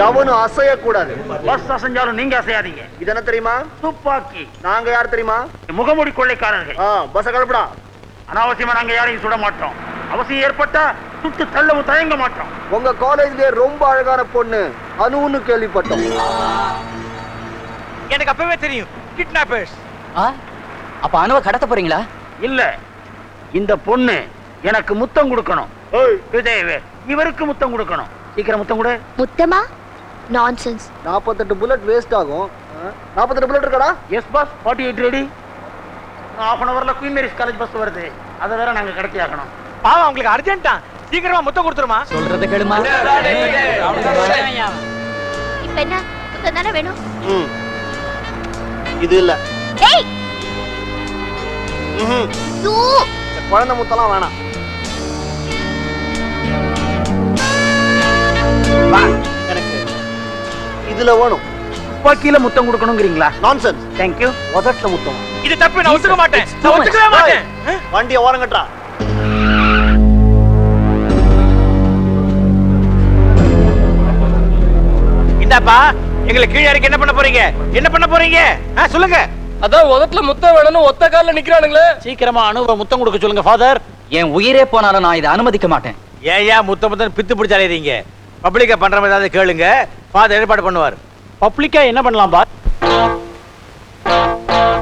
எவனும் அசையக்கூடாது. பஸ் அசைஞ்சாலும் நீங்க அசையாதீங்க. இது என்ன தெரியுமா? துப்பாக்கி. நாங்க யார் தெரியுமா? முகமூடி கொள்ளைக்காரர்கள். பஸ் கலப்படா. அனாவசியமா நாங்க யாரையும் சுட மாட்டோம். அவசியம் ஏற்பட்டா சுட்டு தள்ளவும் தயங்க மாட்டோம். உங்க காலேஜ்லயே ரொம்ப அழகான பொண்ணு அனுன்னு கேள்விப்பட்டோம். எனக்கு அப்பவே தெரியும், கிட்னாப்பர்ஸ். அப்ப அனுவை கடத்த போறீங்களா? இல்ல, இந்த பொண்ணு எனக்கு முத்தம் கொடுக்கணும். இவருக்கு முத்தம் கொடுக்கணும். சீக்கிரம் முத்தம் கொடு. முத்தமா? நான்சென்ஸ். 48 புல்லட் வேஸ்ட் ஆகும். 48 புல்லட் இருக்கடா? Yes boss, 48 ready. half an hourல குயின் மேரிஸ் காலேஜ் பஸ் வருது. அத வேற நாங்க கடத்தி ஆகணும். பாவம், உங்களுக்கு அர்ஜென்ட்டா. சீக்கிரமா முத்தம் கொடுத்துருமா. சொல்றத கேளுமா. இப்ப என்ன முத்தம் தானே வேணும்? இது இல்ல. ஏய் குழந்தை முத்தலாம் வேணாம். எனக்கு இதுல வேணும். துப்பாக்கியில முத்தம் கொடுக்கணும்ங்கறீங்களா? நான்சென்ஸ். Thank you. உதட்ல முத்தம். இது தப்பு, நான் ஒத்துக்க மாட்டேன். நான் ஒத்துக்கவே மாட்டேன். வண்டியை ஓரங்கட்டா. இந்தாப்பா, எங்களை கீழ இறக்கி என்ன பண்ண போறீங்க? என்ன பண்ண போறீங்க? சொல்லுங்க. அதான் உதட்ல முத்தம் வேணும்னு ஒத்த கால்ல நிக்கிறானுங்களே. சீக்கிரமா அனுவ முத்தம் கொடுக்க சொல்லுங்க ஃபாதர். என் உயிரே போனாலும் நான் இதை அனுமதிக்க மாட்டேன். ஏயா முத்தம் பித்து பிடிச்சாலேறீங்க? பப்ளிக்கா பண்ற மாதிரி ஏதாவது கேளுங்க. ஃபாதர் ஏற்பாடு பண்ணுவார். பப்ளிக்கா என்ன பண்ணலாம் பா?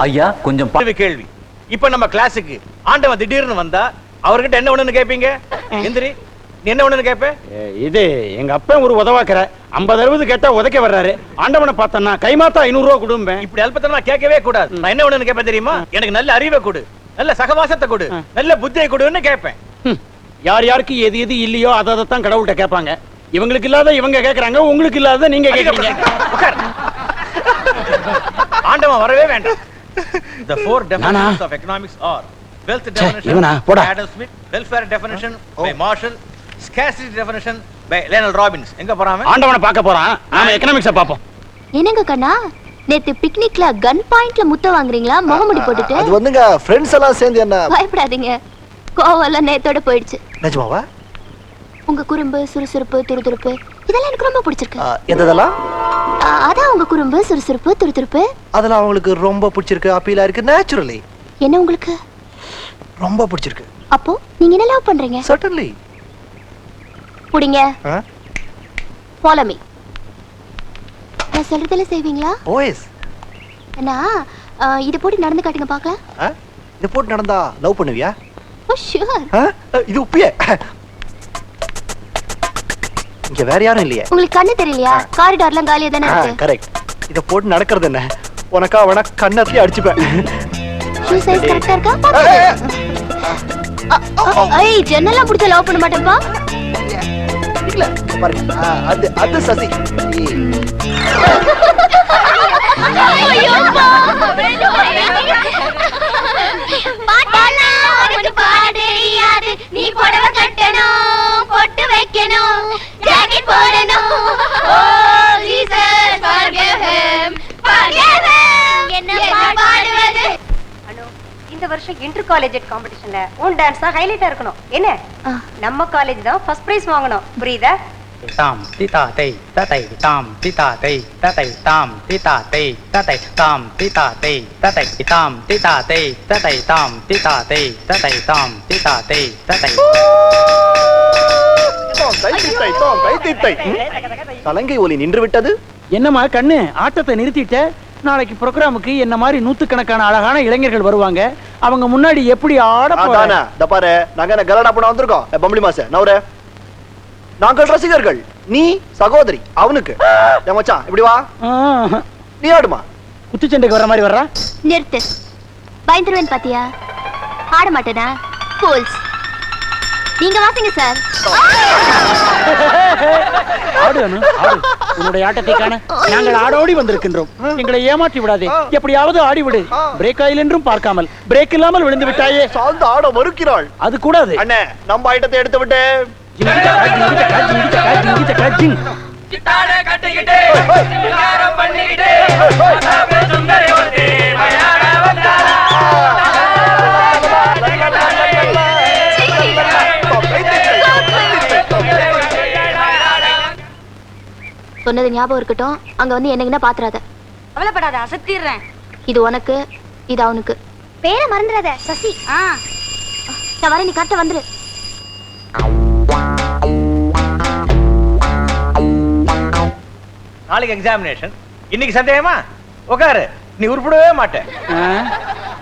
ஐயா கொஞ்சம் கேள்வி. இப்ப நம்ம கிளாஸுக்கு ஆண்டவன் திடீர்னு வந்தா அவர்கிட்ட என்ன ஒண்ணுன்னு கேப்பீங்க? எந்திரி, நீ என்ன ஒண்ணுன்னு கேப்ப? இது எங்க அப்பா ஒரு உதவாக்குற 50-60 கேட்டா உதைக்க வர்றாரு. ஆண்டவனை பார்த்தனா கைமாத்தா 500 ரூபாய் கொடும்பேன். இப்படி அல்பத்தனமா கேட்கவே கூடாது. நான் என்ன ஒண்ணுன்னு கேப்பேன் தெரியுமா? எனக்கு நல்ல அறிவை கொடு, நல்ல சகவாசத்தை கொடு, நல்ல புத்தியை கொடுன்னு கேட்பேன். யார் யாருக்கு எது எது இல்லையோ அதை தான் கடவுள்கிட்ட கேட்பாங்க. இவங்களுக்கு இல்லாத இவங்க கேக்குறாங்க, உங்களுக்கு இல்லாத நீங்க கேக்குறீங்க. ஆண்டவன் வரவே வேண்டாம். The four definitions of economics are wealth definition by Adam Smith, welfare definition by Marshall, scarcity definition by Leonard Robbins. எங்க போறாங்க? ஆண்டவனை பார்க்க போறான். நாம எகனாமிக்ஸை பாப்போம். என்னங்க கண்ணா, நேத்து பிக்னிக்ல கன் பாயிண்ட்ல முத்த வாங்குறீங்களா? முகமுடி போட்டுட்டு. அது வந்துங்க ஃப்ரெண்ட்ஸ் எல்லாம் சேர்ந்து என்ன? பயப்படாதீங்க, கோவெல்லாம் நேத்தோட போயிடுச்சு. நிஜமாவா? உங்க குறும்பு, சுறுசுறுப்பு, துருதுருப்பு இதெல்லாம் எனக்கு ரொம்ப பிடிச்சிருக்கு. எதெல்லாம்? அதான் உங்க குறும்பு, சுறுசுறுப்பு, துருதுருப்பு அதெல்லாம் அவங்களுக்கு ரொம்ப பிடிச்சிருக்கு. அப்பீலா இருக்கு. நேச்சுரலி. என்ன உங்களுக்கு ரொம்ப பிடிச்சிருக்கு. அப்போ நீங்க என்ன லவ் பண்றீங்க? சர்டன்லி. புடிங்க. Follow me. நான் சொல்றதெல்லாம் செய்வீங்களா? ஓஎஸ். அண்ணா, இது போட்டு நடந்து காட்டுங்க பார்க்கலாம். இது போட்டு நடந்தா லவ் பண்ணுவியா? ஓ ஷூர். இது உப்பியே. இங்க வேற யாரும் இல்லையே. உங்களுக்கு கண்ணு தெரியலையா? காரிடார்லாம் காலியா தானே இருக்கு. கரெக்ட். இத போட்டு நடக்கிறது என்ன? உனக்கா அவன கண்ணத்துல அடிச்சுப்பேன். ஷூ சைஸ் கரெக்ட்டா இருக்கா? ஏய், ஜன்னல்லாம் புடிச்ச லவ் பண்ண மாட்டேன்பா. இல்ல பாருங்க. அது சசி. ஐயோ பா. பாட்டனா ஒரு பாடறியாது. நீ புடவை கட்டணும், பொட்டு வைக்கணும், ஜாக்கெட் போடணும். ஓ Jesus forgive him, forgive him. என்ன பாடுவது? அனு, இந்த வருஷம் இன்டர் காலேஜ் காம்படிஷன்ல உன் டான்ஸ் தான் ஹைலைட்டா இருக்கணும். என்ன, நம்ம காலேஜ் தான் ஃபர்ஸ்ட் பிரைஸ் வாங்கணும். புரியுதா? தாம் திதா தை ததை தாம் திதா தை ததை தாம் திதா தை ததை தாம் திதா தை ததை தாம் திதா தை ததை தாம் திதா தை ததை தாம் திதா தை ததை. சலங்கை ஒலி நின்று விட்டது. என்னம்மா கண்ணு, ஆட்டத்தை நிறுத்திட்ட? நாளைக்கு ப்ரோக்ராமுக்கு என்ன மாதிரி நூத்துக்கணக்கான அழகான இளைஞர்கள் வருவாங்க. அவங்க முன்னாடி எப்படி ஆட போறானே. த பாரு, நாங்க என்ன கலடா பண்ண வந்திருக்கோம். பம்பளி மாசே நவரே. நாங்கள் ரசிகர்கள், நீ சகோதரி. அவனுக்கு என் மச்சான் இப்படி வா. நீ ஆடுமா. குத்துச்சண்டைக்கு வர மாதிரி வர்றா. நிறுத்து. பயந்துருவேன் பாத்தியா? ஆட மாட்டேனா? ஃபூல்ஸ். நீங்க வாசிங்க சார். ஆடு அனு, ஆடு. உன்னுடைய ஆட்டத்தை காண நாங்கள் ஆடோடி வந்திருக்கின்றோம். எங்களை ஏமாற்றி விடாதே. எப்படியாவது ஆடிவிடு. பிரேக் ஆயில் என்றும் பார்க்காமல் பிரேக் இல்லாமல் விழுந்து விட்டாயே. சாந்து ஆட மறுக்கிறாள். அது கூடாது. அண்ணே, நம்ம ஐட்டத்தை எடுத்து விட்டு சொன்னது ஞாபகம் இருக்கட்டும். அங்க வந்து என்னங்கன்னா பாத்துறாத. கவலைப்படாத, அசத்திடுறேன். இது உனக்கு, இது அவனுக்கு. பேரை மறந்துடாத சசி. நான் வரேன், நீ கரெக்டா வந்துரு. நாளைக்கு எக்ஸாமினேஷன், இன்னைக்கு சந்தேகமா? உட்காரு, நீ உருப்படவே மாட்டேன்.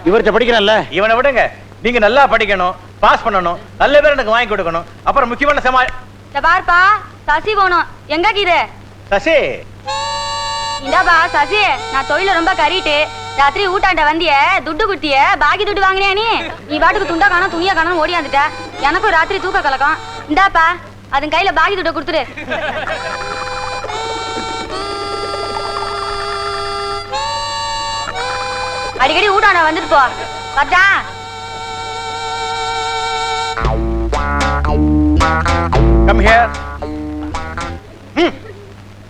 இவர்கிட்ட படிக்கிறல்ல. இவனை விடுங்க, நீங்க நல்லா படிக்கணும், பாஸ் பண்ணணும், நல்ல பேர் எனக்கு வாங்கி கொடுக்கணும். அப்புறம் முக்கியமான பார்ப்பா, சசி போனோம். எங்க கீது சசி? இந்தாப்பா சசி, நான் தொழில ரொம்ப கறிட்டு ராத்திரி ஊட்டாண்ட வந்திய துட்டு குட்டிய பாக்கி துட்டு வாங்கினியா நீ பாட்டுக்கு துண்டா காணும் துணியா காணும் ஓடியாந்துட்ட. எனக்கும் ராத்திரி தூக்க கலக்கம். இந்தாப்பா, அதன் கையில பாக்கி துட்ட கொடுத்துரு. அடிக்கடி ஊட்டாண்ட வந்துட்டு போ. பத்தா கம் ஹியர்.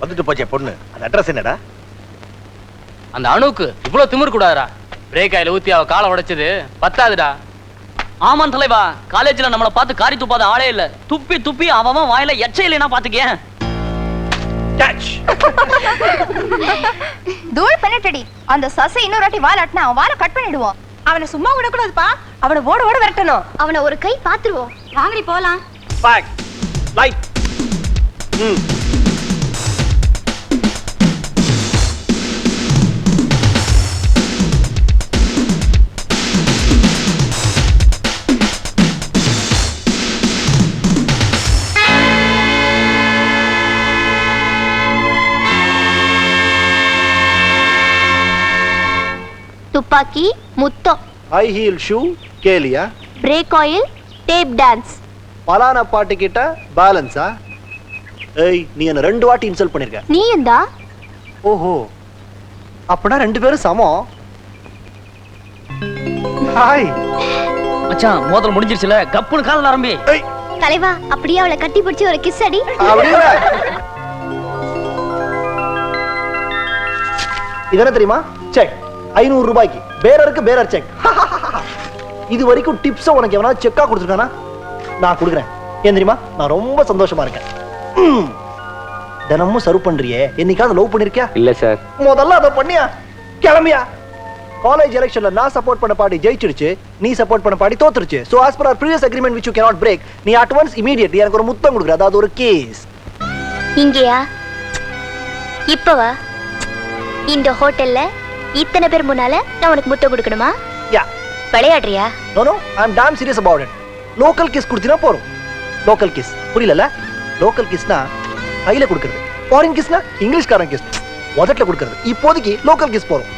வந்துட்டு போச்சே பொண்ணு, அந்த அட்ரஸ் என்னடா? அந்த அணுக்கு இவ்வளவு திமிர் கூடாதுடா. பிரேக் ஆயில ஊத்தி அவ காலை உடைச்சது பத்தாதுடா. ஆமா தலைவா, காலேஜ்ல நம்மள பார்த்து காரி துப்பாத ஆளே இல்ல. துப்பி துப்பி அவன் வாயில எச்ச இல்லைன்னா பாத்துக்கேன். தூள் பண்ணிட்டடி. அந்த சசை இன்னொரு வாட்டி வாலாட்டினா அவன் வாலை கட் பண்ணிடுவோம். அவனை சும்மா விடக்கூடாதுப்பா, அவனை ஓட ஓட விரட்டணும். அவனை ஒரு கை பாத்துருவோம். வாங்கடி போலாம். Pack light. துப்பாக்கி, முத்தம், ஹை ஹீல் ஷூ, கேலியா, பிரேக் ஆயில், டேப் டான்ஸ். பலான பாட்டு கிட்ட பேலன்ஸா? ஏய், நீ என்ன 2 வாட்டி இன்சல்ட் பண்ணிருக்க. நீ எந்தா? ஓஹோ, அப்பனா 2 பேரும் சமம். ஹாய் மச்சான், மோதல் முடிஞ்சிருச்சுல, கப்புன்னு கால் ஆரம்பி. ஏய், தலைவா, அப்படியே அவளை கட்டி பிடிச்சி ஒரு கிஸ் அடி. அப்படியே. இது என்ன தெரியுமா? செக் 500 ரூபாய்க்கு. பேரருக்கு பேரர் செக். இது வரைக்கும் டிப்ஸ் உனக்கு எவனா செக்கா கொடுத்துருக்கானா? நான் கொடுக்குறேன். ஏன் தெரியுமா? நான் ரொம்ப சந்தோஷமா இருக்கேன். தினமும் சர்வ் பண்றியே, என்னைக்காவது லவ் பண்ணிருக்கியா? இல்ல சார். முதல்ல அதை பண்ணியா? கிளம்பியா? காலேஜ் எலெக்ஷன்ல நான் சப்போர்ட் பண்ண பார்ட்டி ஜெயிச்சிடுச்சு, நீ சப்போர்ட் பண்ண party தோத்துருச்சு. So as per our previous agreement which you cannot break, நீ at once immediately எனக்கு ஒரு முத்தம் கொடுக்குற. அதாவது ஒரு கேஸ். இங்கயா? இப்பவா? இந்த ஹோட்டல்ல இத்தனை பேர் முன்னால நான் உனக்கு முத்தம் கொடுக்கணுமா? யா. விளையாடுறியா? No no, I am damn serious about it. Local kiss கொடுத்தினா போறோம். Local kiss. புரியலல? Local kissனா கையில கொடுக்கிறது. Foreign kissனா இங்கிலீஷ்காரன் kiss. உதட்டுல கொடுக்கிறது. இப்போதைக்கு local kiss போறோம்.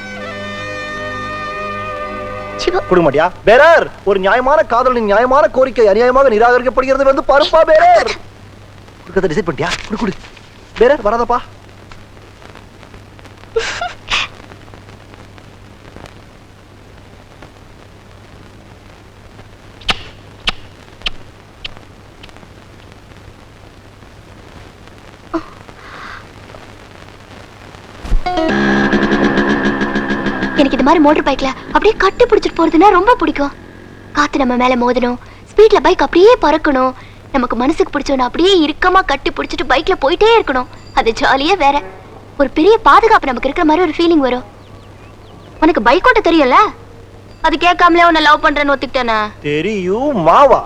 கொடுக்க மாட்டியா? பேரர், ஒரு நியாயமான காதலின் நியாயமான கோரிக்கை அநியாயமாக நிராகரிக்கப்படுகிறது வந்து பாருப்பா பேரர். கொடுக்கறத டிசைட் பண்ணிட்டியா? குடு. பேரர் வராதப்பா. எனக்கு இந்த மாதிரி மோட்டர் பைக்ல அப்படியே கட்டி பிடிச்சிட்டு போறதுன்னா ரொம்ப பிடிக்கும். காத்து நம்ம மேல மோதணும், ஸ்பீட்ல பைக் அப்படியே பறக்கணும், நமக்கு மனசுக்கு பிடிச்சவன அப்படியே இறுக்கமா கட்டி பிடிச்சிட்டு பைக்ல போயிட்டே இருக்கணும். அது ஜாலியா வேற. ஒரு பெரிய பாதுகாப்பு நமக்கு இருக்கிற மாதிரி ஒரு ஃபீலிங் வரும். உனக்கு பைக் ஓட்ட தெரியும்ல? அது கேட்காமலே உன்னை லவ் பண்றேன்னு ஒத்துக்கிட்டானே. தெரியும் மாவா.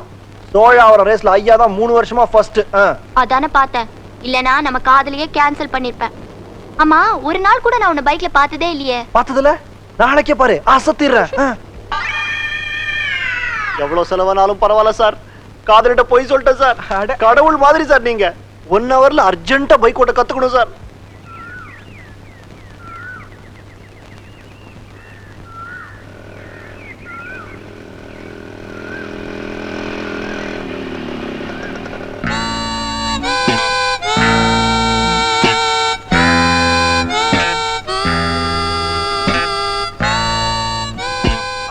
சோழாவர ரேஸ்ல ஐயா தான் 3 வருஷமா ஃபர்ஸ்ட். அதானே பார்த்தேன். இல்லனா நம்ம காதலியே கேன்சல் பண்ணிருப்பேன். ஆமா, ஒரு நாள் கூட நான் உன்னை பைக்ல பார்த்ததே இல்லையே. பார்த்ததுல நாளைக்கே பாரு, அசத்திடுறேன். எவ்வளவு செலவானாலும் பரவாயில்ல சார். காதலிட்ட போய் சொல்லிட்டேன் சார். கடவுள் மாதிரி சார் நீங்க. 1 ஹவர்ல அர்ஜென்ட்டா பைக் ஓட்ட கத்துக்கணும் சார்.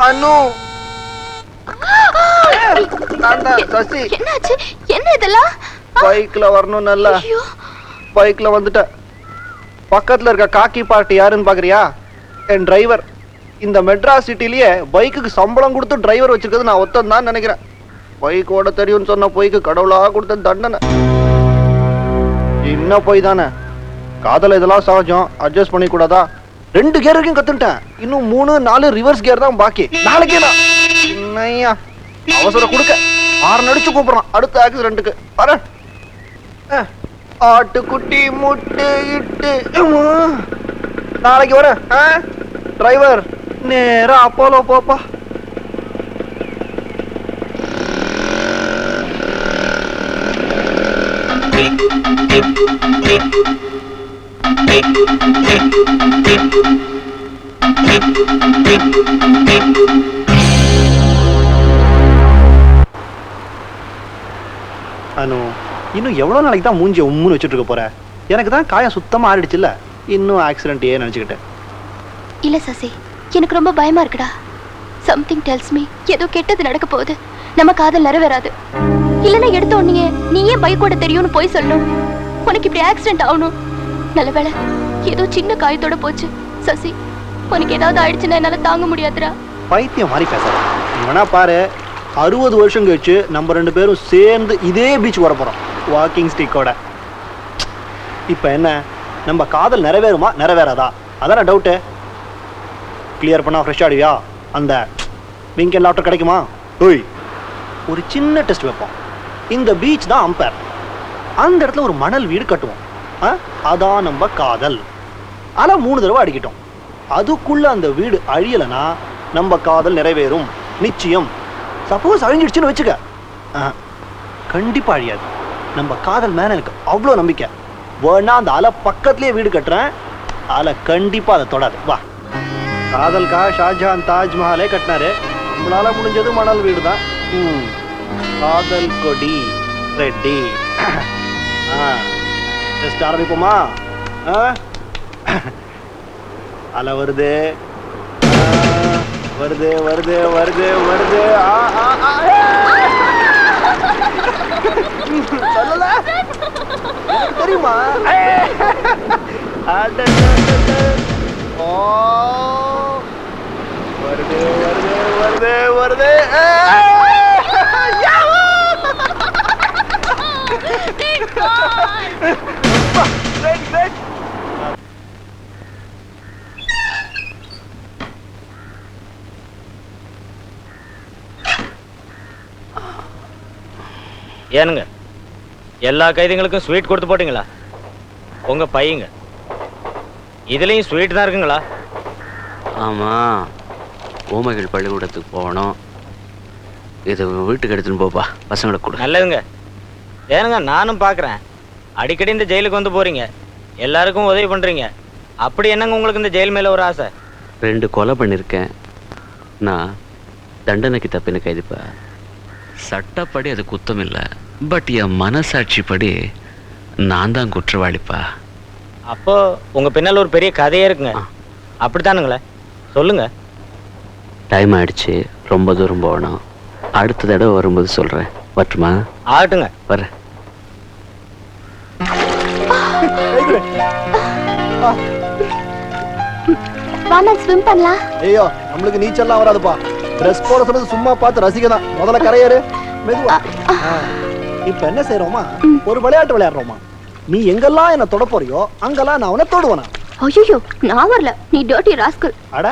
அனு, சசி, என்னாச்சு? என்ன இதெல்லாம்? பைக்ல வரணும். நல்லா பைக்ல வந்துட்ட. பக்கத்துல இருக்க காக்கி பார்ட்டி யாருன்னு பாக்குறியா? என் டிரைவர். இந்த மெட்ராஸ் சிட்டிலேயே பைக்குக்கு சம்பளம் கொடுத்து டிரைவர் வச்சிருக்கிறது நான் ஒத்தன் தான் நினைக்கிறேன். பைக் ஓட தெரியும்னு சொன்ன பொய்க்கு கடவுளா கொடுத்த தண்டனை. சின்ன பொய் தானே. காதல் இதெல்லாம் சகஜம், அட்ஜஸ்ட் பண்ணி கூடாதா? 2 கியர் வரைக்கும் கத்துட்டேன், இன்னும் 3 4 ரிவர்ஸ் கியர் தான் பாக்கி. நாளைக்கே நான் என்னய்யா அவசரம் கொடுக்க ஆறு அடிச்சு கூப்பிடுறான் அடுத்த ஆக்சிடென்ட்டுக்கு. வர ஆட்டுக்குட்டி முட்டு இட்டு நாளைக்கு வர டிரைவர் நேரா அப்போலோ போப்பா. அனு, இன்னும் எவ்வளவு நாளைக்கு தான் மூஞ்சிய உம்முன்னு வச்சுட்டு இருக்க போற? எனக்கு தான் காயம் சுத்தமா ஆறிடுச்சுல்ல, இன்னும் ஆக்சிடென்ட் ஏன் நினைச்சுக்கிட்டேன். இல்ல சசி, எனக்கு ரொம்ப பயமா இருக்குடா. சம்திங் டெல்ஸ் மீ ஏதோ கெட்டது நடக்க போகுது. நம்ம காதல் நிறைவேறாது. இல்லைன்னா எடுத்த உடனே நீயே பைக்கோட தெரியும்னு போய் சொல்லணும். உனக்கு இப்படி ஆக்சிடென்ட் ஆகணும். நல்ல வேளை ஏதோ சின்ன காயத்தோட போச்சு. சசி, உனக்கு ஏதாவது ஆயிடுச்சுன்னா என்னால தாங்க முடியாதுடா. பைத்தியம் மாதிரி பேசுற. வேணா பாரு, 60 வருஷம் கழிச்சு நம்ம 2 பேரும் சேர்ந்து இதே பீச் வர போறோம் வாக்கிங் ஸ்டிக்கோட. இப்ப என்ன, நம்ம காதல் நிறைவேறுமா நிறைவேறாதா அதான டவுட்டு. கிளியர் பண்ணா ஃப்ரெஷ் ஆடுவியா? அந்த விங்கன் லாப்டர் கிடைக்குமா? ஓய், ஒரு சின்ன டெஸ்ட் வைப்போம். இந்த பீச் தான் அம்பேர், அந்த இடத்துல ஒரு மணல் வீடு கட்டுவோம். அதான் நம்ம காதல். ஆனா 3 தடவை அடிக்கிட்டோம். அதுக்குள்ள அந்த வீடு அழியலைன்னா நம்ம காதல் நிறைவேறும் நிச்சயம். சப்போஸ் அழிஞ்சிடுச்சுன்னு வச்சுக்க, கண்டிப்பா அழியாது. நம்ம காதல் மேல எனக்கு அவ்வளோ நம்பிக்கை. வேணா அந்த அலை பக்கத்துலயே வீடு கட்டுறேன், அலை கண்டிப்பா அதை தொடாது. வா. காதல்கா ஷாஜஹான் தாஜ்மஹாலே கட்டினாரு, நம்மளால முடிஞ்சது மணல் வீடு தான். காதல் கொடி ரெட்டி. ஜஸ்ட் ஆரம்பிப்போமா? அலை வருது வருது வருது வருது வருது. சொல்லல தெரியுமா? வருது வருது வருது வருது. ஏனுங்க, எல்லா கைதிகளுக்கும் ஸ்வீட் கொடுத்து போட்டீங்களா? உங்க பையங்க இதுலயும் ஸ்வீட் தான் இருக்குங்களா? ஆமா, ஓமைகள் பள்ளிக்கூடத்துக்கு போகணும். இதை வீட்டுக்கு எடுத்துன்னு போப்பா, பசங்களை கூட. நல்லதுங்க. ஏனுங்க, நானும் பார்க்குறேன் அடிக்கடி இந்த ஜெயிலுக்கு வந்து போறீங்க, எல்லாருக்கும் உதவி பண்றீங்க. அப்படி என்னங்க உங்களுக்கு இந்த ஜெயில் மேல ஒரு ஆசை? 2 கொலை பண்ணியிருக்கேன். நான் தண்டனைக்கு தப்பின கைதிப்பா. சட்டப்படி அது குத்தம் இல்லை, பட் என் மனசாட்சி படி நான் தான் குற்றவாளிப்பா. அப்போ உங்க பின்னால் ஒரு பெரிய கதையே இருக்குங்க, அப்படித்தானுங்களே? சொல்லுங்க. டைம் ஆயிடுச்சு, ரொம்ப தூரம் போகணும். அடுத்த தடவை வரும்போது சொல்றேன். வரட்டுமா? ஆகட்டுங்க, வரேன். வாமா ஸ்விம் பண்ணலாம். ஐயோ, நம்மளுக்கு நீச்சல்லாம் வராதுப்பா. ட்ரெஸ் போட சொன்னது சும்மா பார்த்து ரசிக்கதான். முதல்ல கரையேறு, மெதுவா. இப்ப என்ன செய்யறோமா, ஒரு விளையாட்டு விளையாடுறோமா. நீ எங்கெல்லாம் என்ன தொட போறியோ அங்கெல்லாம் நான் உன்னை தொடுவேனா? ஐயோ, நான் வரல, நீ டர்ட்டி ராஸ்கல். அட,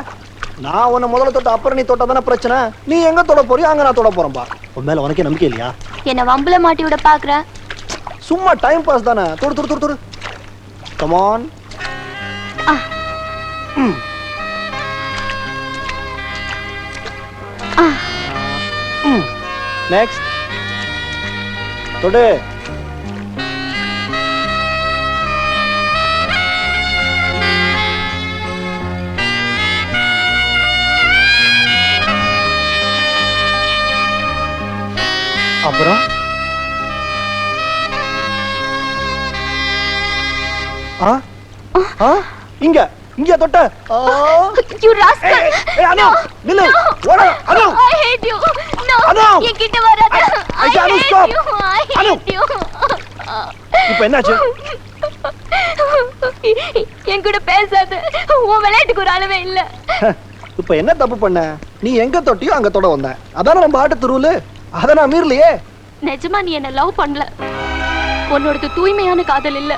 நான் உன்னை முதல்ல தொட்ட அப்புறம் நீ தொட்டா தானே பிரச்சனை. நீ எங்க தொட போறியோ அங்க நான் தொட போறேன்பா. உன் மேல உனக்கே நம்பிக்கை இல்லையா? என்ன வம்புல மாட்டி விட பாக்குற? சும்மா டைம் பாஸ் தானே. தொடு தொடு தொடு தொடு. Come on. நெக்ஸ்ட். தொடு. அப்புறம் இங்க இங்க தொட்ட. You rascal. அனு, நில்லு. ஓடு. அனு, I hate you. No. அனு, என்கிட்ட வராத. I Anu, hate stop. you. I Anu. hate you. இப்போ என்னாச்சு? என் கூட பேசாத. உன் விளையாட்டுக்கு ஒரு அளவே இல்ல. இப்போ என்ன தப்பு பண்ண? நீ எங்க தொட்டியோ அங்க தொட வந்த. அதான நம்ம ஆட்ட துருவுல. அத நான் மீறலையே. நிஜமா நீ என்ன லவ் பண்ணல. உன்னோடது தூய்மையான காதல் இல்ல.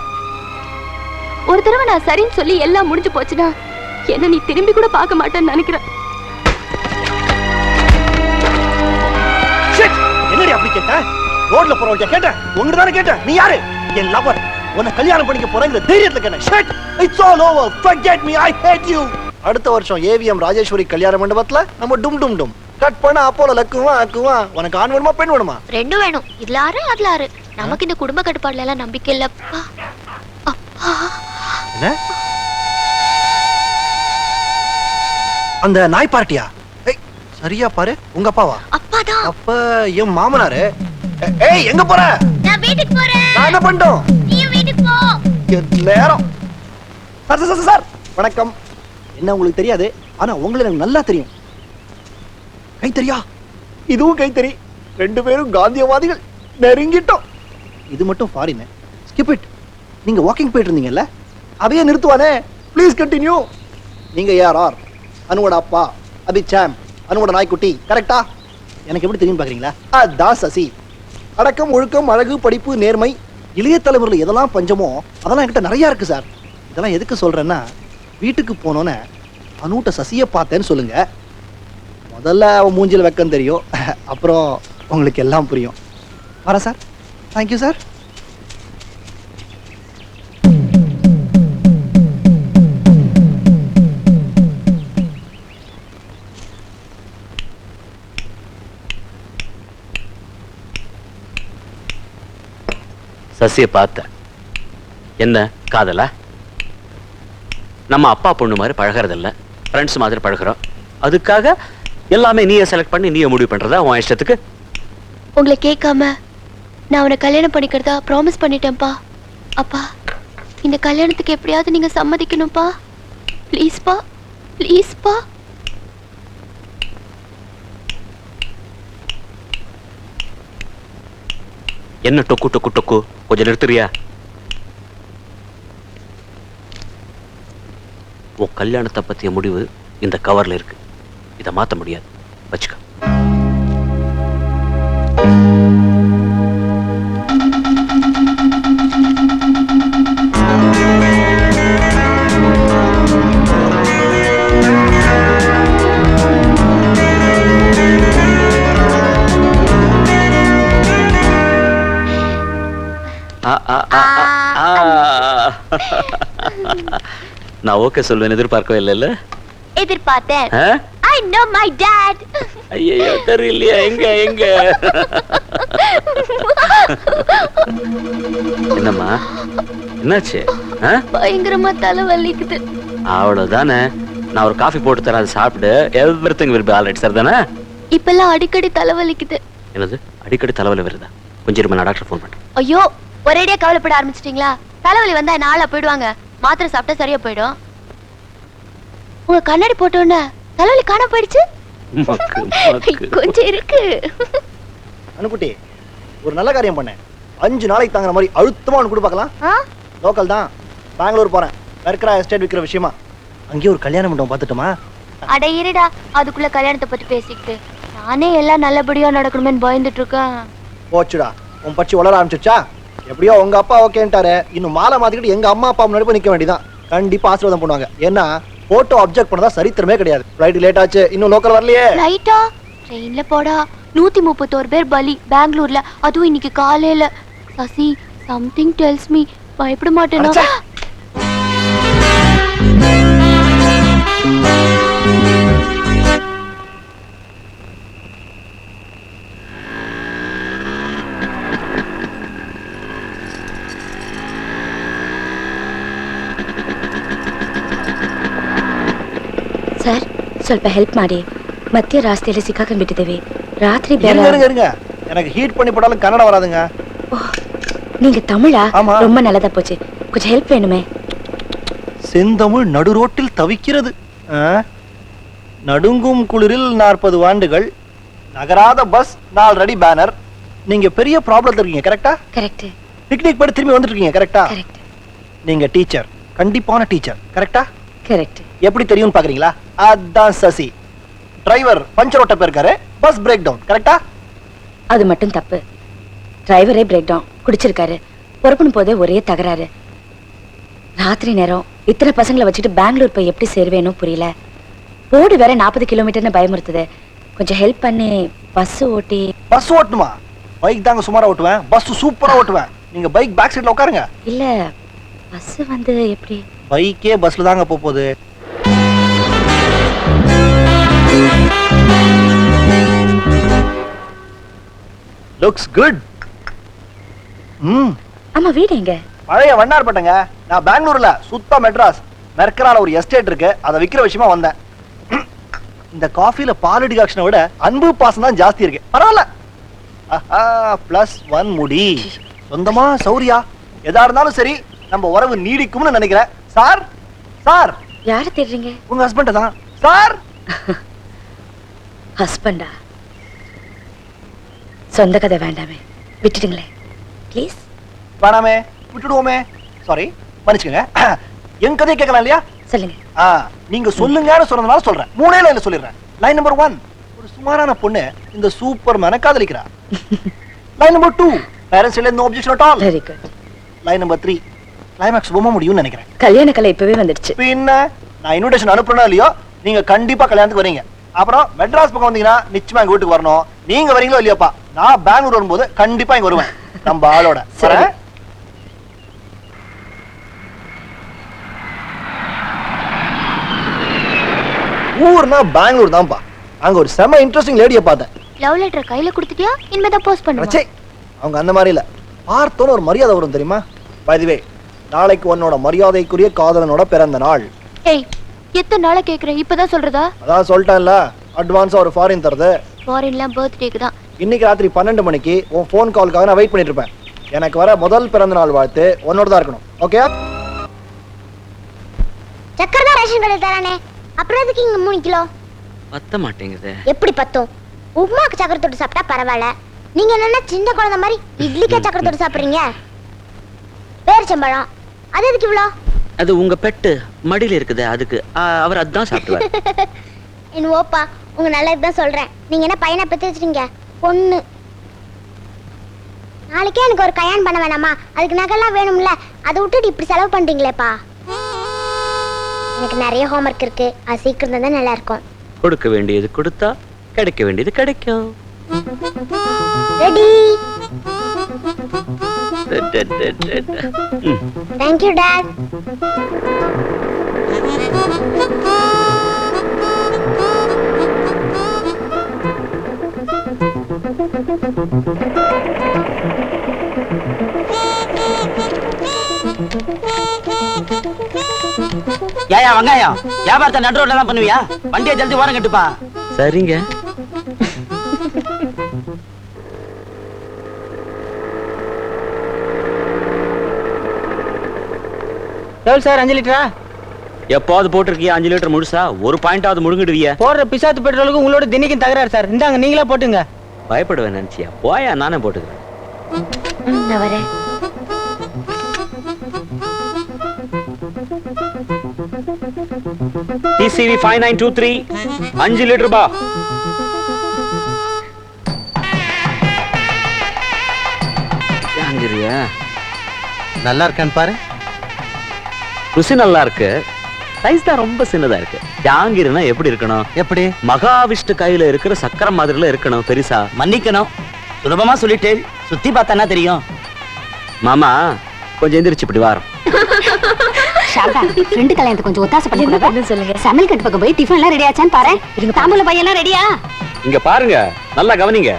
ஒரு தடவை நான் சரின்னு சொல்லி எல்லாம் முடிஞ்சு போச்சுன்னா என்ன நீ திரும்பி கூட பார்க்க மாட்டேன்னு நினைக்கிறேன். என்னடி அப்படி கேட்ட? ரோட்ல போறவங்க கேட்டேன், உங்ககிட்ட தானே கேட்டேன். நீ யாரு? என் லவர். உன்னை கல்யாணம் பண்ணிக்க போறேங்கிற தைரியத்துல கேட்டேன். Shut, it's all over. Forget me, I hate you. அடுத்த வருஷம் ஏவிஎம் ராஜேஸ்வரி கல்யாண மண்டபத்துல நம்ம டும் டும் டும் கட் பண்ண அப்போல லக்குவா அக்குவா. உனக்கு ஆண் வேணுமா பெண் வேணுமா? ரெண்டும் வேணும். இதுல ஆறு அதுல ஆறு. நமக்கு இந்த குடும்ப கட்டுப்பாடுல எல்லாம் நம்பிக்கை இல்லப்பா. அப்பா என்ன அந்த நாய் பார்ட்டியா? சரியா பாரு, உங்க அப்பாவா? அப்பாதான். அப்ப என் மாமனாரு. ஏய் எங்க போற? நான் வீட்டுக்கு போறேன். நான் என்ன பண்ணட்டும்? நீ வீட்டுக்கு போ. நேரம். சார் சார் சார் வணக்கம். என்ன உங்களுக்கு தெரியாது, ஆனா உங்களுக்கு எனக்கு நல்லா தெரியும். கைத்தறியா? இதுவும் கைத்தறி. ரெண்டு பேரும் காந்தியவாதிகள். நெருங்கிட்டோம். இது மட்டும் ஃபாரின். Skip it. நீங்க வாக்கிங் போயிட்டு இருந்தீங்கல்ல, அதையே நிறுத்துவானே. Please continue. நீங்க யார்? அனுவோட அப்பா அபிச்சாம், அனுவோட நாய்க்குட்டி. கரெக்டா? எனக்கு எப்படி தெரியும் பாக்குறீங்களா? அதான் சசி. அடக்கம், ஒழுக்கம், அழகு, படிப்பு, நேர்மை, இளைய தலைமுறையில் எதெல்லாம் பஞ்சமோ அதெல்லாம் என்கிட்ட நிறைய இருக்கு சார். இதெல்லாம் எதுக்கு சொல்றேன்னா, வீட்டுக்கு போனோன்னே அனுட்ட சசியை பார்த்தேன்னு சொல்லுங்க. முதல்ல அவன் மூஞ்சில வெக்கம் தெரியும், அப்புறம் உங்களுக்கு எல்லாம் புரியும். வர சார். Thank you sir. சசியை பார்த்த என்ன காதலா? நம்ம அப்பா பொண்ணு மாதிரி பழகிறதில்ல, ஃப்ரெண்ட்ஸ் மாதிரி பழகிறோம். அதுக்காக எல்லாமே நீயே செலக்ட் பண்ணி நீயே முடிவு பண்றதா உன் இஷ்டத்துக்கு? உங்களை கேட்காம நான் உன்னை கல்யாணம் பண்ணிக்கிறதா ப்ராமிஸ் பண்ணிட்டேன்ப்பா. அப்பா, இந்த கல்யாணத்துக்கு எப்படியாவது நீங்க சம்மதிக்கணும்ப்பா. ப்ளீஸ்ப்பா, ப்ளீஸ்ப்பா. என்ன டொக்கு டொக்கு டொக்கு? கொஞ்சம் நிறுத்துறியா? உன் கல்யாணத்தை பத்திய முடிவு இந்த கவர்ல இருக்கு. இதை மாத்த முடியாது. வச்சுக்க. நான் ஓகே சொல்வேன் எதிர்பார்க்கவே இல்லைல்ல? எதிர்பார்த்தேன். I know my dad. ஐயோ தெரியலையா? எங்க எங்க? என்னம்மா என்னாச்சு? பயங்கரமா தலை வலிக்குது. அவ்வளவுதானே. நான் ஒரு காஃபி போட்டு தரேன், அதை சாப்பிடு. Everything will be all right. Sir தானே? இப்பெல்லாம் அடிக்கடி தலை வலிக்குது. என்னது அடிக்கடி தலைவலி வருதா? கொஞ்சம் இருமா, நான் டாக்டர் ஃபோன் பண்றேன். ஐயோ, ஒரேடியா கவலைப்பட ஆரம்பிச்சிட்டீங்களா? தலைவலி வந்தா நாளா போயிடுவாங்க. மாத்திரை சாப்பிட்டா சரியா போயிடும். உங்க கண்ணாடி போட்டோன்னு தலைவலி காண போயிடுச்சு. கொஞ்சம் இருக்கு. அனுக்குட்டி, ஒரு நல்ல காரியம் பண்ணேன். 5 நாளைக்கு தாங்குற மாதிரி அழுத்தமா ஒன்று பார்க்கலாம். லோக்கல் தான், பெங்களூர் போறேன். வெர்க்ரா எஸ்டேட் விற்கிற விஷயமா. அங்கேயே ஒரு கல்யாண மண்டபம் பார்த்துட்டுமா? அட இருடா, அதுக்குள்ள கல்யாணத்தை பத்தி பேசிக்கிட்டு நானே எல்லாம் நல்லபடியா நடக்கணுமேன்னு பயந்துட்டு இருக்கேன். போச்சுடா, உன் பச்சி வளர ஆரம்பிச்சிருச்சா? எப்படியோ உங்க அப்பா ஓகேன்ட்டாரு. இன்னும் மாலை மாத்திக்கிட்டு எங்க அம்மா அப்பா முன்னாடி போய் நிக்க வேண்டியதான். கண்டிப்பா ஆசீர்வாதம் பண்ணுவாங்க. ஏன்னா போட்டோ அப்ஜெக்ட் பண்ணதா சரித்திரமே கிடையாது. ஃளைட் லேட் ஆச்சு, இன்னும் லோக்கல் வரலையே. ஃளைட்டா? ட்ரெயின்ல போடா. 131 பேர் பலி பெங்களூர்ல, அதுவும் இன்னைக்கு காலையில. சசி, சம்திங் டெல்ஸ் மீ பயப்பட மாட்டேனா? ಸರ್, ಸ್ವಲ್ಪ ಹೆಲ್ಪ್ ಮಾಡಿ. ಮಧ್ಯ ರಾಸ್ತೆಯಲ್ಲಿ ಸಿಕ್ಕಾಕೊಂಡ್ಬಿಟ್ಟಿದ್ದೇವೆ. ರಾತ್ರಿ இருங்க. எனக்கு ஹீட் பண்ணி போட்டாலும் கன்னட வராதுங்க. நீங்க தமிழா? ரொம்ப நல்லதா போச்சு. கொஞ்சம் ஹெல்ப் வேணுமே. செந்தமிழ் நடு ரோட்டில் தவிக்கிறது. நடுங்கும் குளிரில் 40 ஆண்டுகள். நகராத பஸ், 4 அடி பேனர். நீங்க பெரிய ப்ராப்ளத்துல இருக்கீங்க. கரெக்டா? கரெக்ட். பிக்னிக் போய் திரும்பி வந்துட்டு இருக்கீங்க. கரெக்டா? கரெக்ட். நீங்க டீச்சர், கண்டிப்பான டீச்சர். கரெக்டா? கரெக்ட். எப்படி தெரியும் பாக்குறீங்களா? அதான் சசி. டிரைவர் பஞ்சர் ஓட்ட போயிருக்காரு, பஸ் பிரேக் டவுன். கரெக்டா? அது மட்டும் தப்பு. டிரைவரே பிரேக் டவுன் குடிச்சிருக்காரு. பொறுப்புன்னு போதே ஒரே தகராறு. ராத்திரி நேரம் இத்தனை பசங்களை வச்சுட்டு பெங்களூர் போய் எப்படி சேருவேனோ புரியல. ரோடு வேற 40 கிலோமீட்டர்னு பயமுறுத்துது. கொஞ்சம் ஹெல்ப் பண்ணி பஸ் ஓட்டி. பஸ் ஓட்டணுமா? பைக் தாங்க சுமாரா ஓட்டுவேன், பஸ் சூப்பரா ஓட்டுவேன். நீங்க பைக் பேக் சீட்ல உட்காருங்க. இல்ல பஸ் வந்து எப்படி? பைக்கே பஸ்ல தாங்க போகுது. Looks good. ஆமா, வீடு எங்க? பழைய வண்ணார்பேட்டைங்க. நான் பெங்களூர்ல சுத்த மெட்ராஸ். மெர்க்கரால ஒரு எஸ்டேட் இருக்கு, அதை விக்கிற விஷயமா வந்தேன். இந்த காஃபில பால் டிகாக்ஷனை விட அன்பு பாசம் தான் ஜாஸ்தி இருக்கு. பரவாயில்ல. +1 முடி. சொந்தமா சௌரியா எதா இருந்தாலும் சரி நம்ம உறவு நீடிக்கும்னு நினைக்கிறேன். Sir sir. யார தேடுறீங்க? உங்க ஹஸ்பண்ட் தான் சார். ஹஸ்பண்டா? சொந்த கதை வேண்டாமே, விட்டுடுங்களே ப்ளீஸ். வேணாமே, விட்டுடுவோமே. சாரி, மன்னிச்சுக்கங்க. என் கதையை கேட்கலாம் இல்லையா? சொல்லுங்க. நீங்க சொல்லுங்கன்னு சொன்னதுனால சொல்றேன். 3 லைன்ல சொல்லிடுறேன். லைன் நம்பர் 1, ஒரு சுமாரான பொண்ணு இந்த சூப்பர் மேனை காதலிக்கிறா. லைன் நம்பர் 2, பேரண்ட்ஸ் இல்ல, no objection at all. Very good. Line number 3, climax ரொம்ப முடியும்னு நினைக்கிறேன். கல்யாண கலை இப்பவே வந்துடுச்சு. பின்ன நான் இன்விடேஷன் அனுப்புறேனா இல்லையோ, நீங்க கண்டிப்பா கல்யாணத்துக்கு வரீங்க. அப்புறம் மெட்ராஸ் பக்கம் வந்தீங்கன்னா நிச்சயமா எங்க வீட்டுக்கு வரணும். நீங்க வரீங்களோ இல்லையாப்பா, நான் பெங்களூர் வரும்போது கண்டிப்பா இங்க வருவேன் நம்ம ஆளோட. வரேன். ஊர்னா பெங்களூர் தான்ப்பா. அங்க ஒரு செம இன்ட்ரெஸ்டிங் லேடியை பார்த்தேன். லவ் லெட்டர் கையில கொடுத்துட்டியா? இனிமேதான் போஸ்ட் பண்ணுங்க. அவங்க அந்த மாதிரி இல்ல, பார்த்தோன்னு ஒரு மரியாதை வரும் தெரியுமா? பை தி வே, நாளைக்கு உன்னோட மரியாதைக்குரிய காதலனோட பிறந்த நாள். ஏய், எத்தனை நாளா கேக்குறேன், இப்பதான் சொல்றதா? அதான் சொல்லிட்டேன்ல, அட்வான்ஸா ஒரு ஃபாரின் தருது. ஃபாரின்லாம் பர்த்டேக்கு தான். இன்னைக்கு ராத்திரி 12 மணிக்கு உன் ஃபோன் காலுக்காக நான் வெயிட் பண்ணிட்டு இருப்பேன். எனக்கு வர முதல் பிறந்த நாள் வாழ்த்து உன்னோட தான் இருக்கணும். ஓகே? சக்கரை தான் ரேஷன் கடையில் தரானே, அப்புறம் எதுக்கு இங்க 3 கிலோ? பத்த மாட்டேங்குது. எப்படி பத்தும்? உப்புமாக்கு சக்கரை தொட்டு சாப்பிட்டா பரவாயில்ல, நீங்க என்னன்னா சின்ன குழந்தை மாதிரி இட்லிக்கே சக்கரை தொட்டு சாப்பிடுறீங்க. பேரிச்சம்பழம் அது எதுக்கு இவ்வளோ? அது உங்க பெட்டு மடியில இருக்குது, அதுக்கு அவர் அதான் சாப்பிடுவார். என் ஓப்பா, உங்க நல்லது தான் சொல்றேன். நீங்க என்ன பையனை பெற்று வச்சிருக்கீங்க? பொண்ணு. நாளைக்கே எனக்கு ஒரு கல்யாணம் பண்ண வேணாமா? அதுக்கு நகைலாம் வேணும்ல, அதை விட்டுட்டு இப்படி செலவு பண்றீங்களேப்பா. எனக்கு நிறைய ஹோம்ஒர்க் இருக்கு, அது சீக்கிரம் தான் நல்லா இருக்கும். கொடுக்க வேண்டியது கொடுத்தா கிடைக்க வேண்டியது கிடைக்கும். ரெடி? Thank you, Dad. ஏயா வெங்காயம் வியாபாரத்தை நடு ரோட்ல தான் பண்ணுவியா? வண்டியை ஜல்தி ஓரம் கட்டுப்பா. சரிங்க. எவ்வளவு சார்? 5 லிட்டரா? எப்பாவது போட்டிருக்கியா 5 லிட்டர் முழுசா? ஒரு பாயிண்டாவது முழுங்கிடுவியா? போடுற பிசாத்து பெட்ரோலுக்கு உங்களோட தினைக்கும் தகராறு சார். இந்தாங்க, நீங்களா போட்டுங்க. பயப்படுவேன் நினைச்சியா? போயா, நானே போட்டுக்கிறேன். நான் வரேன். TCV 5923 5 லிட்டர் பா. யாங்கிரியா நல்லா இருக்கான்னு பாரு. ருசி நல்லா இருக்கு, சைஸ் தான் ரொம்ப சின்னதா இருக்கு. ஜாங்கிரினா எப்படி இருக்கணும்? எப்படி? மகாவிஷ்ணு கையில இருக்கிற சக்கரம் மாதிரில இருக்கணும், பெருசா. மன்னிக்கணும், சுலபமா சொல்லிட்டு சுத்தி பார்த்தானா தெரியும். மாமா கொஞ்சம் எந்திரிச்சு இப்படி வாரம். ஷாபா, ஃப்ரெண்ட் கல்யாணத்துக்கு கொஞ்சம் ஒத்தாசை பண்ணி கொடுங்க. சொல்லுங்க. சமையல் கட்டு பக்கம் போய் டிஃபன் எல்லாம் ரெடி ஆச்சான்னு பாரு. இருங்க, தாம்பூல பையெல்லாம் ரெடியா? இங்க பாருங்க, நல்லா கவனிங்க.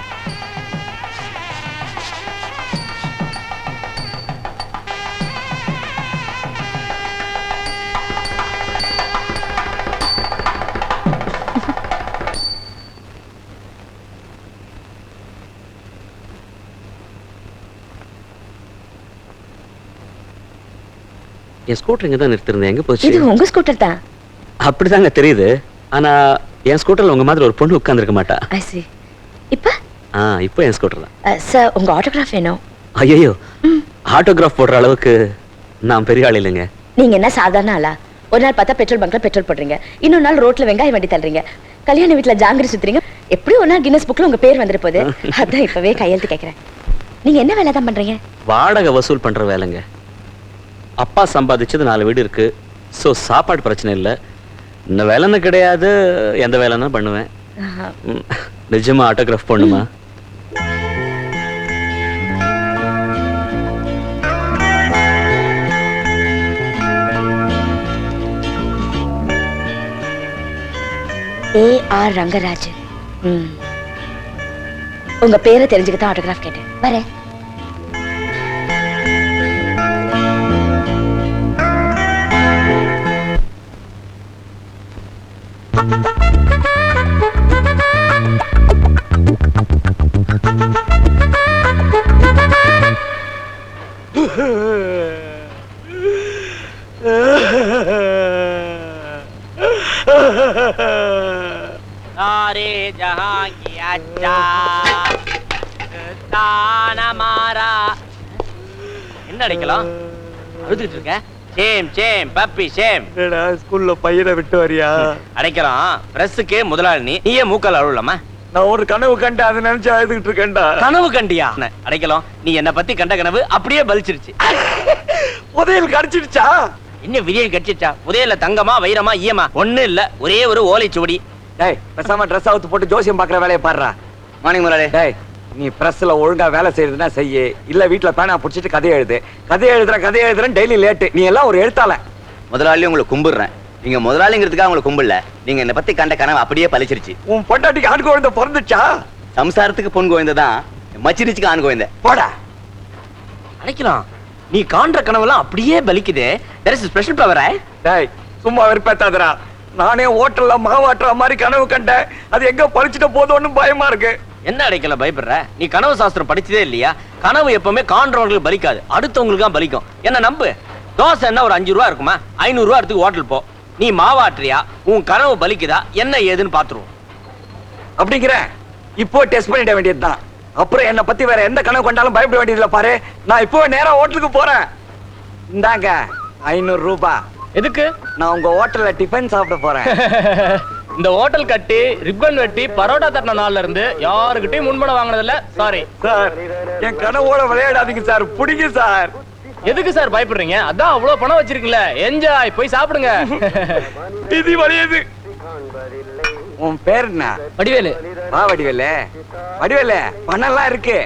என் ஸ்கூட்டர் இங்க தான் நிறுத்திருந்தேன், எங்க போச்சு? இது உங்க ஸ்கூட்டர் தான். அப்படிதாங்க தெரியுது, ஆனா என் ஸ்கூட்டர்ல உங்க மாதிரி ஒரு பொண்ணு உட்கார்ந்திருக்க மாட்டா. ஐ see. இப்ப இப்போ என் ஸ்கூட்டர் தான். சார், உங்க ஆட்டோகிராஃப் வேணும். ஐயோ, ஆட்டோகிராஃப் போடுற அளவுக்கு நான் பெரிய ஆள் இல்லைங்க. நீங்க என்ன சாதாரண ஆளா? ஒரு நாள் பார்த்தா பெட்ரோல் பங்க்ல பெட்ரோல் போடுறீங்க, இன்னொரு நாள் ரோட்ல வெங்காயம் வண்டி தள்ளுறீங்க, கல்யாண வீட்டுல ஜாங்கிரி சுத்துறீங்க. எப்படி ஒரு நாள் கின்னஸ் புக்ல உங்க பேர் வந்துரு போகுது. அதான் இப்பவே கையெழுத்து கேக்குறேன். நீங்க என்ன வேலை தான் பண்றீங்க? வாடகை வசூல் பண்ற வேலைங்க. அப்பா சம்பாதிச்சது 4 வீடு இருக்கு. ஸோ சாப்பாடு பிரச்சனை இல்லை. இந்த வேலைன்னு கிடையாது, எந்த வேலைன்னா பண்ணுவேன். நிஜமா ஆட்டோகிராஃப் பண்ணுமா? A.R. ரங்கராஜ். உங்க பேரை தெரிஞ்சுக்கத்தான் ஆட்டோகிராஃப் கேட்டேன். வரேன். सारे जहां की अच्छा ताना मारा. என்ன அடிக்கலாம்? அழுதுட்டு இருக்க? Same same puppy same. என்னடா ஸ்கூல்ல பையனை விட்டு வரியா? அடைக்கலாம். பிரஸ்ஸுக்கு முதலாளி நீயே மூக்கால் அழுவலாமா? நான் ஒரு கனவு கண்டு அதை நினைச்சு அழுதுகிட்டு இருக்கேன்டா. கனவு கண்டியா? அடைக்கலாம். நீ என்ன பத்தி கண்ட கனவு அப்படியே பலிச்சிருச்சு. புதையல் கடிச்சிடுச்சா? என்ன விரியல் கடிச்சிச்சா? புதையல்ல தங்கமா வைரமா ஈயமா ஒண்ணு இல்ல, ஒரே ஒரு ஓலைச்சுவடி. டேய் பேசாம ட்ரெஸ் அவுத்து போட்டு ஜோசியம் பாக்குற வேலையை பாடுறா. மார்னிங் முதலாளி. டேய் நீ பிரஸ்ல ஒழுங்கா வேலை செய்யறதுன்னா செய்ய, இல்ல வீட்டுல பேனா புடிச்சிட்டு கதை எழுதுறேன் டெய்லி லேட்டு. நீ எல்லாம் ஒரு எழுத்தாள. முதலாளி உங்களை கும்பிடுறேன். நீங்க முதலாளிங்கிறதுக்காக உங்களை கும்பிடல. நீங்க என்ன பத்தி கண்ட கனவு அப்படியே பழிச்சிருச்சு. உன் பொண்டாட்டிக்கு ஆண் குழந்தை பிறந்துச்சா? சம்சாரத்துக்கு பொன் குழந்தை தான், மச்சிருச்சுக்கு ஆண் குழந்தை. போடா. அடைக்கலாம். நீ காண்ற கனவெல்லாம் அப்படியே பலிக்குது. there is a special power. டேய் சும்மா வெறுப்பேத்தாதடா. நானே ஹோட்டல்ல மாவாட்டுற மாதிரி கனவு கண்டேன். அது எங்க பழிச்சிட்ட போதோன்னு பயமா இருக்கு. என்ன அடைக்கல பயப்படுற? நீ கனவு சாஸ்திரம் படிச்சதே இல்லையா? கனவு எப்பவுமே காண்றவங்களுக்கு பலிக்காது, அடுத்தவங்களுக்கு தான் பலிக்கும். என்ன நம்பு. தோசை என்ன ஒரு 5 ரூபா இருக்குமா? 500 ரூபா எடுத்து ஹோட்டல் போ. நீ மாவாட்டுறியா, உன் கனவு பலிக்குதா, என்ன ஏதுன்னு பாத்துருவோம். அப்படிங்கிற இப்போ டெஸ்ட் பண்ணிட வேண்டியதுதான். அப்புறம் என்ன பத்தி வேற எந்த கனவு கொண்டாலும் பயப்பட வேண்டியதுல பாரு. நான் இப்போ நேரா ஹோட்டலுக்கு போறேன். இந்தாங்க 500 ரூபாய். எதுக்கு? நான் உங்க ஹோட்டல்ல டிஃபன் சாப்பிட போறேன். இந்த ஹோட்டல் கட்டி ரிப்பன் வெட்டி பரோட்டா தட்டின நாள்ல இருந்து யாருக்கிட்டையும் முன்பணம் வாங்கினதில்ல. சாரி சார், என் கனவோட விளையாடாதீங்க சார். பிடிங்க சார். எதுக்கு சார் பயப்படுறீங்க? அதான் அவ்வளவு பணம் வச்சிருக்கீங்களே, என்ஜாய், போய் சாப்பிடுங்க. இது வலியது. உன் பேர் என்ன? வடிவேலு. வா வடிவேலு. வடிவேலு பணம் எல்லாம் இருக்கு.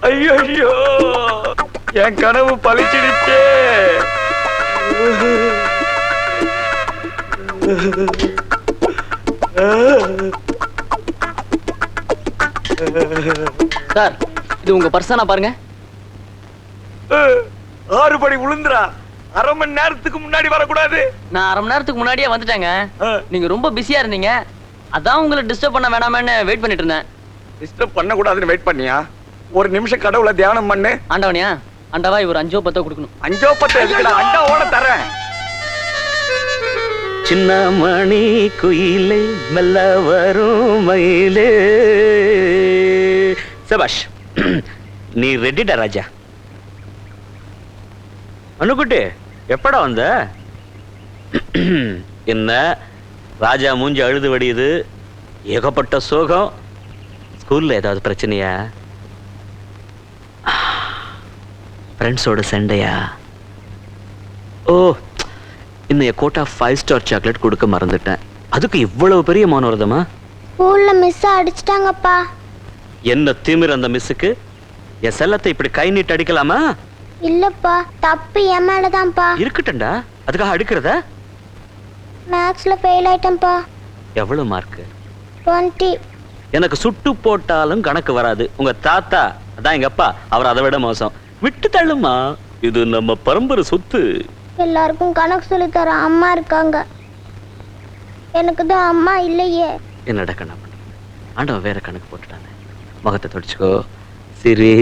ஐயோ என் கனவு பழிச்சிடுச்சே. சார், இது உங்க பர்சனா பாருங்க. 6 படி விழுந்துரா. அரை மணி நேரத்துக்கு முன்னாடி வரக்கூடாது. நான் அரை மணி நேரத்துக்கு முன்னாடியே வந்துட்டேங்க. நீங்க ரொம்ப பிஸியா இருந்தீங்க, அதான் உங்களை டிஸ்டர்ப் பண்ண வேணாமேன்னு வெயிட் பண்ணிட்டு இருந்தேன். டிஸ்டர்ப் பண்ண கூடாதுன்னு வெயிட் பண்ணியா? ஒரு நிமிஷம் கடவுளை தியானம் பண்ணு. ஆண்டவனியா, ஆண்டவா இவர் 5 10 கொடுக்கணும். 5 10 எதுக்குடா? அண்டாவோட தரேன். சின்ன மணி குயிலே மெல்ல வரும் மயிலே. சபாஷ், நீ ரெடிடா ராஜா. அனுக்குட்டி எப்படா வந்த? என்ன ராஜா மூஞ்சி அழுது வடியுது, ஏகப்பட்ட சோகம். ஸ்கூல்ல ஏதாவது பிரச்சனையா? ஃப்ரெண்ட்ஸோட சண்டையா? ஓ, இன்னைய கோட்டா 5 ஸ்டார் சாக்லேட் கொடுக்க மறந்துட்டேன். அதுக்கு இவ்வளவு பெரிய மௌனவரதமா? ஸ்கூல்ல மிஸ் அடிச்சிட்டாங்கப்பா. என்ன திமிர் அந்த மிஸ்ஸுக்கு? என் செல்லத்தை இப்படி கை நீட்டு அடிக்கலாமா? இல்லப்பா, தப்பு என் மேலதான்ப்பா. இருக்கட்டும்டா, அதுக்காக அடிக்கிறதா? மேக்ஸ்ல ஃபெயில் ஆயிட்டேன்ப்பா. எவ்வளவு மார்க்? 20. எனக்கு சுட்டு போட்டாலும் கணக்கு வராது. உங்க தாத்தா, அதான் எங்க அப்பா, அவர் அதை விட மோசம். விட்டு தள்ளுமா, இது நம்ம பரம்பரை சொத்து. எல்லாருக்கும் கணக்கு சொல்லி தர அம்மா இருக்காங்க, எனக்கு தான் அம்மா இல்லையே. என்னடா கண்ணா பண்ண, ஆண்டவன் வேற கணக்கு போட்டுட்டானே. முகத்தை தொடச்சுக்கோ. சிரி,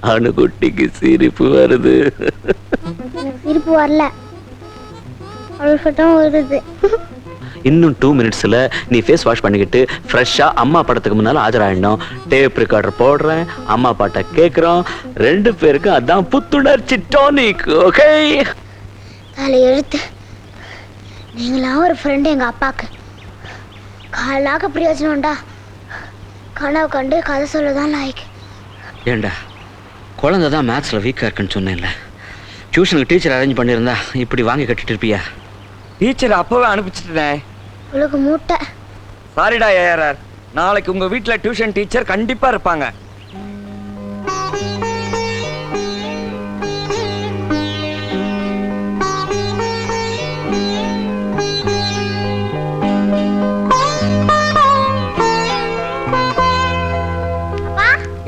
அணுகுட்டிக்கு சிரிப்பு வருது. சிரிப்பு வரல, அழுகட்டும் வருது. இன்னும் 2 மினிட்ஸ்ல நீ ஃபேஸ் வாஷ் பண்ணிக்கிட்டு ஃப்ரெஷ்ஷா அம்மா படத்துக்கு முன்னால ஆஜராயிடணும். டேப் ரெக்கார்டர் போடுறேன், அம்மா பாட்டை கேட்குறோம், 2 பேருக்கும் அதான் புத்துணர்ச்சி டானிக். ஓகே தலை எழுத்து நீங்களா ஒரு ஃப்ரெண்டு எங்க அப்பாக்கு காலாக பிரயோஜனம்டா. கனவு கண்டு கதை சொல்லதான் லாய்க்கு. ஏண்டா குழந்தை தான் மேத்ஸில் வீக்காக இருக்குன்னு சொன்னேன்ல, டியூஷனுக்கு டீச்சர் அரேஞ்ச் பண்ணியிருந்தா இப்படி வாங்கி கட்டிட்டு இருப்பியா? டீச்சர் அப்பவே அனுப்பிச்சிட்டேன். உங்களுக்கு மூட்டை. சாரிடா ஏஆர்ஆர், நாளைக்கு உங்க வீட்டுல டியூஷன் டீச்சர் கண்டிப்பா இருப்பாங்க.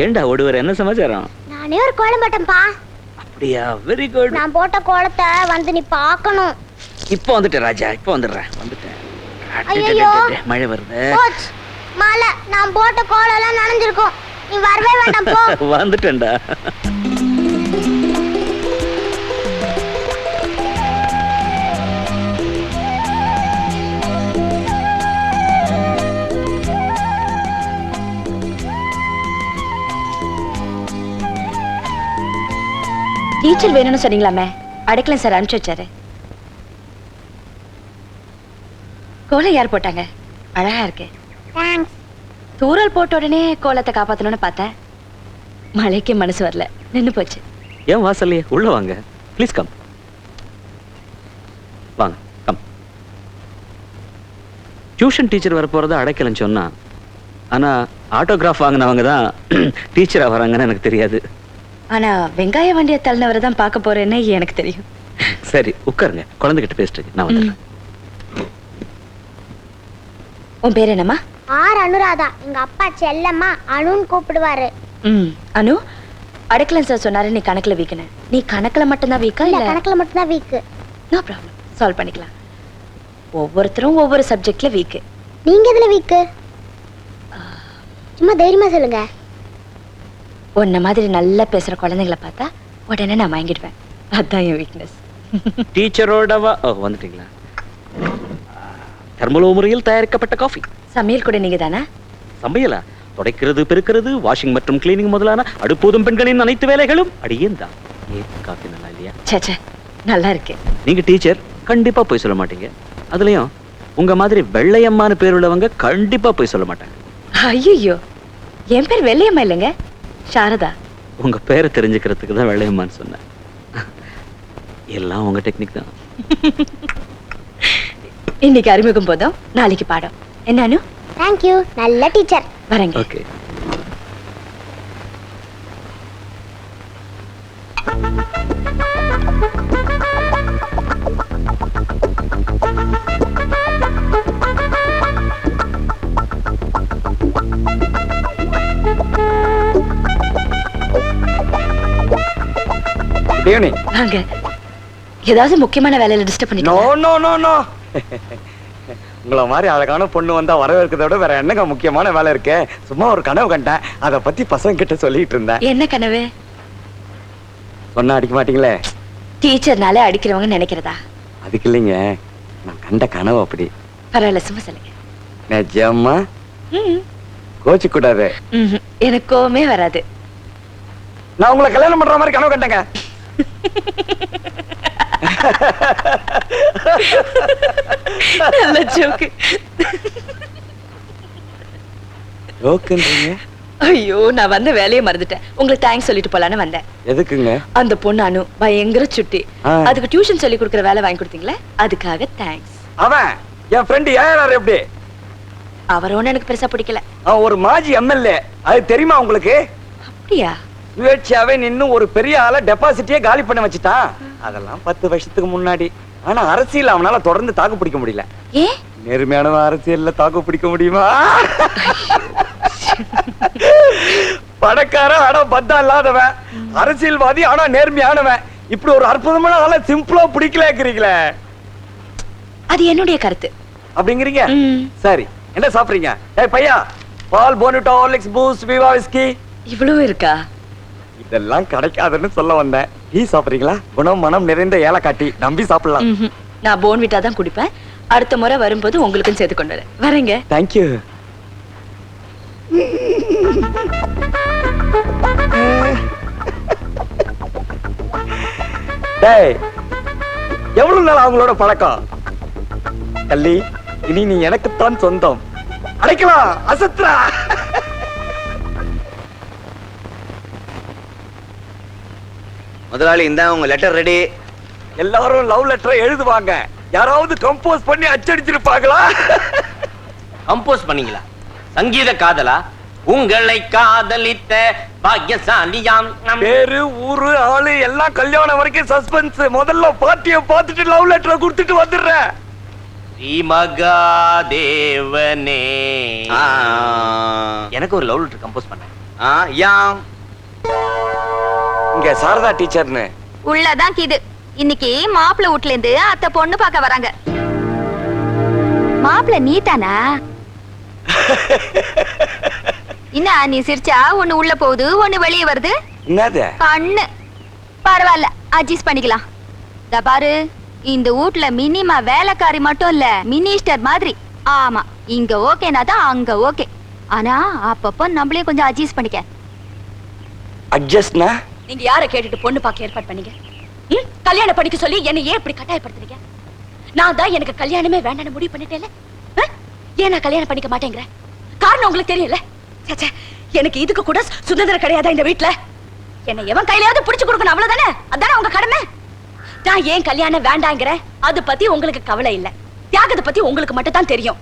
ஏண்டா ஓடுவார், என்ன சமாச்சாரம்? நானே ஒரு கோலம் போட்டேன்ப்பா. அப்படியா? Very good. நான் போட்ட கோலத்தை வந்து நீ பார்க்கணும். இப்போ வந்துட்டேன் ராஜா, இப்போ வந்துடுறேன். வந்துட்டேன். ஐயோ மழை வருது. மழை, நான் போட்ட கோலம் எல்லாம் நனைஞ்சிருக்கும். நீ வரவே வேண்டாம் போ. வந்துட்டேன்டா. டீச்சர் வேணும்னு சொன்னீங்களாமே, அடைக்கலாம் சார் அனுப்பிச்சு வச்சாரு. கோலம் யார் போட்டாங்க? அழகா இருக்கு. தூரல் போட்ட உடனே கோலத்தை காப்பாத்தணும்னு பார்த்தேன், மழைக்கு மனசு வரல, நின்னு போச்சு. ஏன் வாசல்லையே உள்ள வாங்க, ப்ளீஸ் கம். வாங்க கம். டியூஷன் டீச்சர் வர போறத அடைக்கலன்னு சொன்னா, ஆனா ஆட்டோகிராஃப் வாங்கினவங்க தான் டீச்சரா வராங்கன்னு எனக்கு தெரியாது. ஆனா வெங்காய வண்டியை தள்ளினவரை தான் பார்க்க போறேன்னு எனக்கு தெரியும். சரி உட்காருங்க, குழந்தைகிட்ட பேசிட்டு நான் வந்துடுறேன். உன் பேர் என்னம்மா? ஆர் அனுராதா. எங்க அப்பா செல்லம்மா அனுன்னு கூப்பிடுவாரு. அனு, அடைக்கலம் சார் சொன்னாரு நீ கணக்குல வீக்குன. நீ கணக்குல மட்டும்தான் வீக்கா? இல்ல கணக்குல மட்டும்தான் வீக்கு. நோ ப்ராப்ளம், சால்வ் பண்ணிக்கலாம். ஒவ்வொருத்தரும் ஒவ்வொரு சப்ஜெக்ட்ல வீக்கு. நீங்க எதுல வீக்கு? சும்மா தைரியமா சொல்லுங்க. உன்ன மாதிரி நல்லா பேசுற குழந்தைங்களை பார்த்தா உடனே நான் வாங்கிடுவேன். அதான் என் வீக்னஸ். டீச்சரோடவா? ஓ வந்துட்டீங்களா? தர்மலோ முறையில் தயாரிக்கப்பட்ட காஃபி. சமையல் கூட நீங்க தானே? சமையலா? துடைக்கிறது, பெருக்கிறது, வாஷிங் மற்றும் கிளீனிங் முதலான அடுப்போதும் பெண்களின் அனைத்து வேலைகளும் அடியேன் தான். ஏன் காஃபி நல்லா இல்லையா? சேச்சே, நல்லா இருக்கு. நீங்க டீச்சர், கண்டிப்பா போய் சொல்ல மாட்டீங்க. அதுலயும் உங்க மாதிரி வெள்ளையம்மான பேர் உள்ளவங்க கண்டிப்பா போய் சொல்ல மாட்டாங்க. ஐயோ, என் பேர் வெள்ளையம்மா இல்லைங்க, சாரதா. உங்க பேரை தெரிஞ்சுக்கிறதுக்கு தான் வெள்ளையம்மான்னு சொன்னேன். எல்லாம் உங்க டெக்னிக் தான். இன்னைக்கு அறிமுகம் போதும், நாளைக்கு பாடம். என்னன்னு? Thank you, நல்ல டீச்சர். வரேங்க. ஓகே. வாங்க. ஏதாவது முக்கியமான வேலையில டிஸ்டர்ப் பண்ணிட்டீங்க? No no no no. உங்கள மாதிரி அழகான பொண்ணு வந்தா வரவேற்கிறத விட வேற என்னங்க முக்கியமான வேலை இருக்கு? சும்மா ஒரு கனவு கண்டேன், அத பத்தி பசங்க கிட்ட சொல்லிட்டு இருந்தேன். என்ன கனவு? சொன்னா அடிக்க மாட்டீங்களே? டீச்சர்னாலே அடிக்கிறவங்க நினைக்கிறதா? அதுக்கு இல்லைங்க, நான் கண்ட கனவு அப்படி. பரவாயில்ல, சும்மா சொல்லுங்க. நிஜமா? கோச்சு கூடாது. எனக்கு கோவமே வராது. நான் உங்களை கல்யாணம் பண்ற மாதிரி கனவு கண்டேங்க. நல்ல ஜோக்கு. ஜோக்குன்றீங்க? ஐயோ, நான் வந்த வேலையை மறந்துட்டேன். உங்களுக்கு தேங்க்ஸ் சொல்லிட்டு போலான்னு வந்தேன். எதுக்குங்க? அந்த பொண்ணு அனு பயங்கர சுட்டி, அதுக்கு டியூஷன் சொல்லி கொடுக்குற வேலை வாங்கி கொடுத்தீங்களே, அதுக்காக தேங்க்ஸ். அவன் என் ஃப்ரெண்ட் ஏஆர்ஆர். எப்படி? அவரோன்னு எனக்கு பெருசா பிடிக்கல. அவன் ஒரு மாஜி எம்எல்ஏ, அது தெரியுமா உங்களுக்கு? அப்படியா? சுயேட்சாவே நின்னு ஒரு பெரிய ஆள டெபாசிட்டியே காலி பண்ண வச்சுட்டான். அதெல்லாம் 10 வருஷத்துக்கு முன்னாடி. ஆனா அரசியல் அவனால தொடர்ந்து தாக்கு பிடிக்க முடியல. ஏன்? நேர்மையானவன் அரசியல்ல தாக்கு பிடிக்க முடியுமா? பணக்கார ஆனா பத்தா இல்லாதவன், அரசியல்வாதி ஆனா நேர்மையானவன். இப்படி ஒரு அற்புதமான ஆள சிம்பிளா பிடிக்கலங்கிறீங்களே. அது என்னுடைய கருத்து. அப்படிங்கிறீங்க? சரி, என்ன சாப்பிடுறீங்க? ஏய் பையா, பால், போர்ன்விட்டா, ஹார்லிக்ஸ், பூஸ்ட், விவா விஸ்கி. இவ்வளவு இருக்கா? இதெல்லாம் கிடைக்காதுன்னு சொல்ல வந்தேன். டீ சாப்பிடுறீங்களா? குணம் மனம் நிறைந்த ஏலக்காய் டீ, நம்பி சாப்பிடலாம். நான் போர்ன்விட்டா தான் குடிப்பேன். அடுத்த முறை வரும்போது உங்களுக்கும் சேர்த்து கொண்டு வரேன். வரேங்க. தேங்க்யூ. டேய், எவ்வளவு நாள் அவங்களோட பழக்கம்? கள்ளி, இனி நீ எனக்குத்தான் சொந்தம். அடைக்கலாம், அசத்ரா. முதலாளி, இந்த உங்க லெட்டர் ரெடி. எல்லாரும் லவ் லெட்டர் எழுதுவாங்க. யாராவது கம்போஸ் பண்ணி அச்சடிச்சிருப்பாங்களா? கம்போஸ் பண்ணீங்களா? சங்கீத காதலா? உங்களை காதலித்த பாக்கியசாலியாம். பேரு, ஊரு, ஆளு எல்லாம் கல்யாணம் வரைக்கும் சஸ்பென்ஸ். முதல்ல பார்ட்டியை பார்த்துட்டு லவ் லெட்டர் கொடுத்துட்டு வந்துடுறேன். ஸ்ரீமகாதேவனே, எனக்கு ஒரு லவ் லெட்டர் கம்போஸ் பண்ண. இங்க சாரதா டீச்சர்னு உள்ளதான் இது. இன்னைக்கு மாப்பிள்ள வீட்ல இருந்து அத்தை பொண்ணு பார்க்க வராங்க. மாப்பிள்ள நீ தானா? என்ன நீ சிரிச்சா ஒண்ணு உள்ள போகுது, ஒண்ணு வெளியே வருது. என்னது? கண்ணு. பரவாயில்ல, அட்ஜஸ்ட் பண்ணிக்கலாம். இத பாரு, இந்த வீட்ல மினிமா வேலைக்காரி மட்டும் இல்ல, மினிஸ்டர் மாதிரி. ஆமா, இங்க ஓகேனா தான் அங்க ஓகே. ஆனா அப்பப்போ நம்மளையும் கொஞ்சம் அட்ஜஸ்ட் பண்ணிக்க. அட்ஜஸ்ட்னா? நீங்க யாரை கேட்டுட்டு பொண்ணு பார்க்க ஏற்பாடு பண்ணீங்க? கல்யாணம் பண்ணிக்க சொல்லி என்ன ஏன் இப்படி கட்டாயப்படுத்துறீங்க? நான் தான் எனக்கு கல்யாணமே வேண்டாம்னு முடிவு பண்ணிட்டேன்ல. ஏன் நான் கல்யாணம் பண்ணிக்க மாட்டேங்கிறேன்? காரணம் உங்களுக்கு தெரியல. எனக்கு இதுக்கு கூட சுதந்திரம் கிடையாதா இந்த வீட்டுல? என்ன எவன் கையிலாவது பிடிச்சு கொடுக்கணும், அவ்வளவுதானே? அதானே உங்க கடமை. நான் ஏன் கல்யாணம் வேண்டாங்கிறேன் அது பத்தி உங்களுக்கு கவலை இல்ல. தியாகத்தை பத்தி உங்களுக்கு மட்டும் தான் தெரியும்.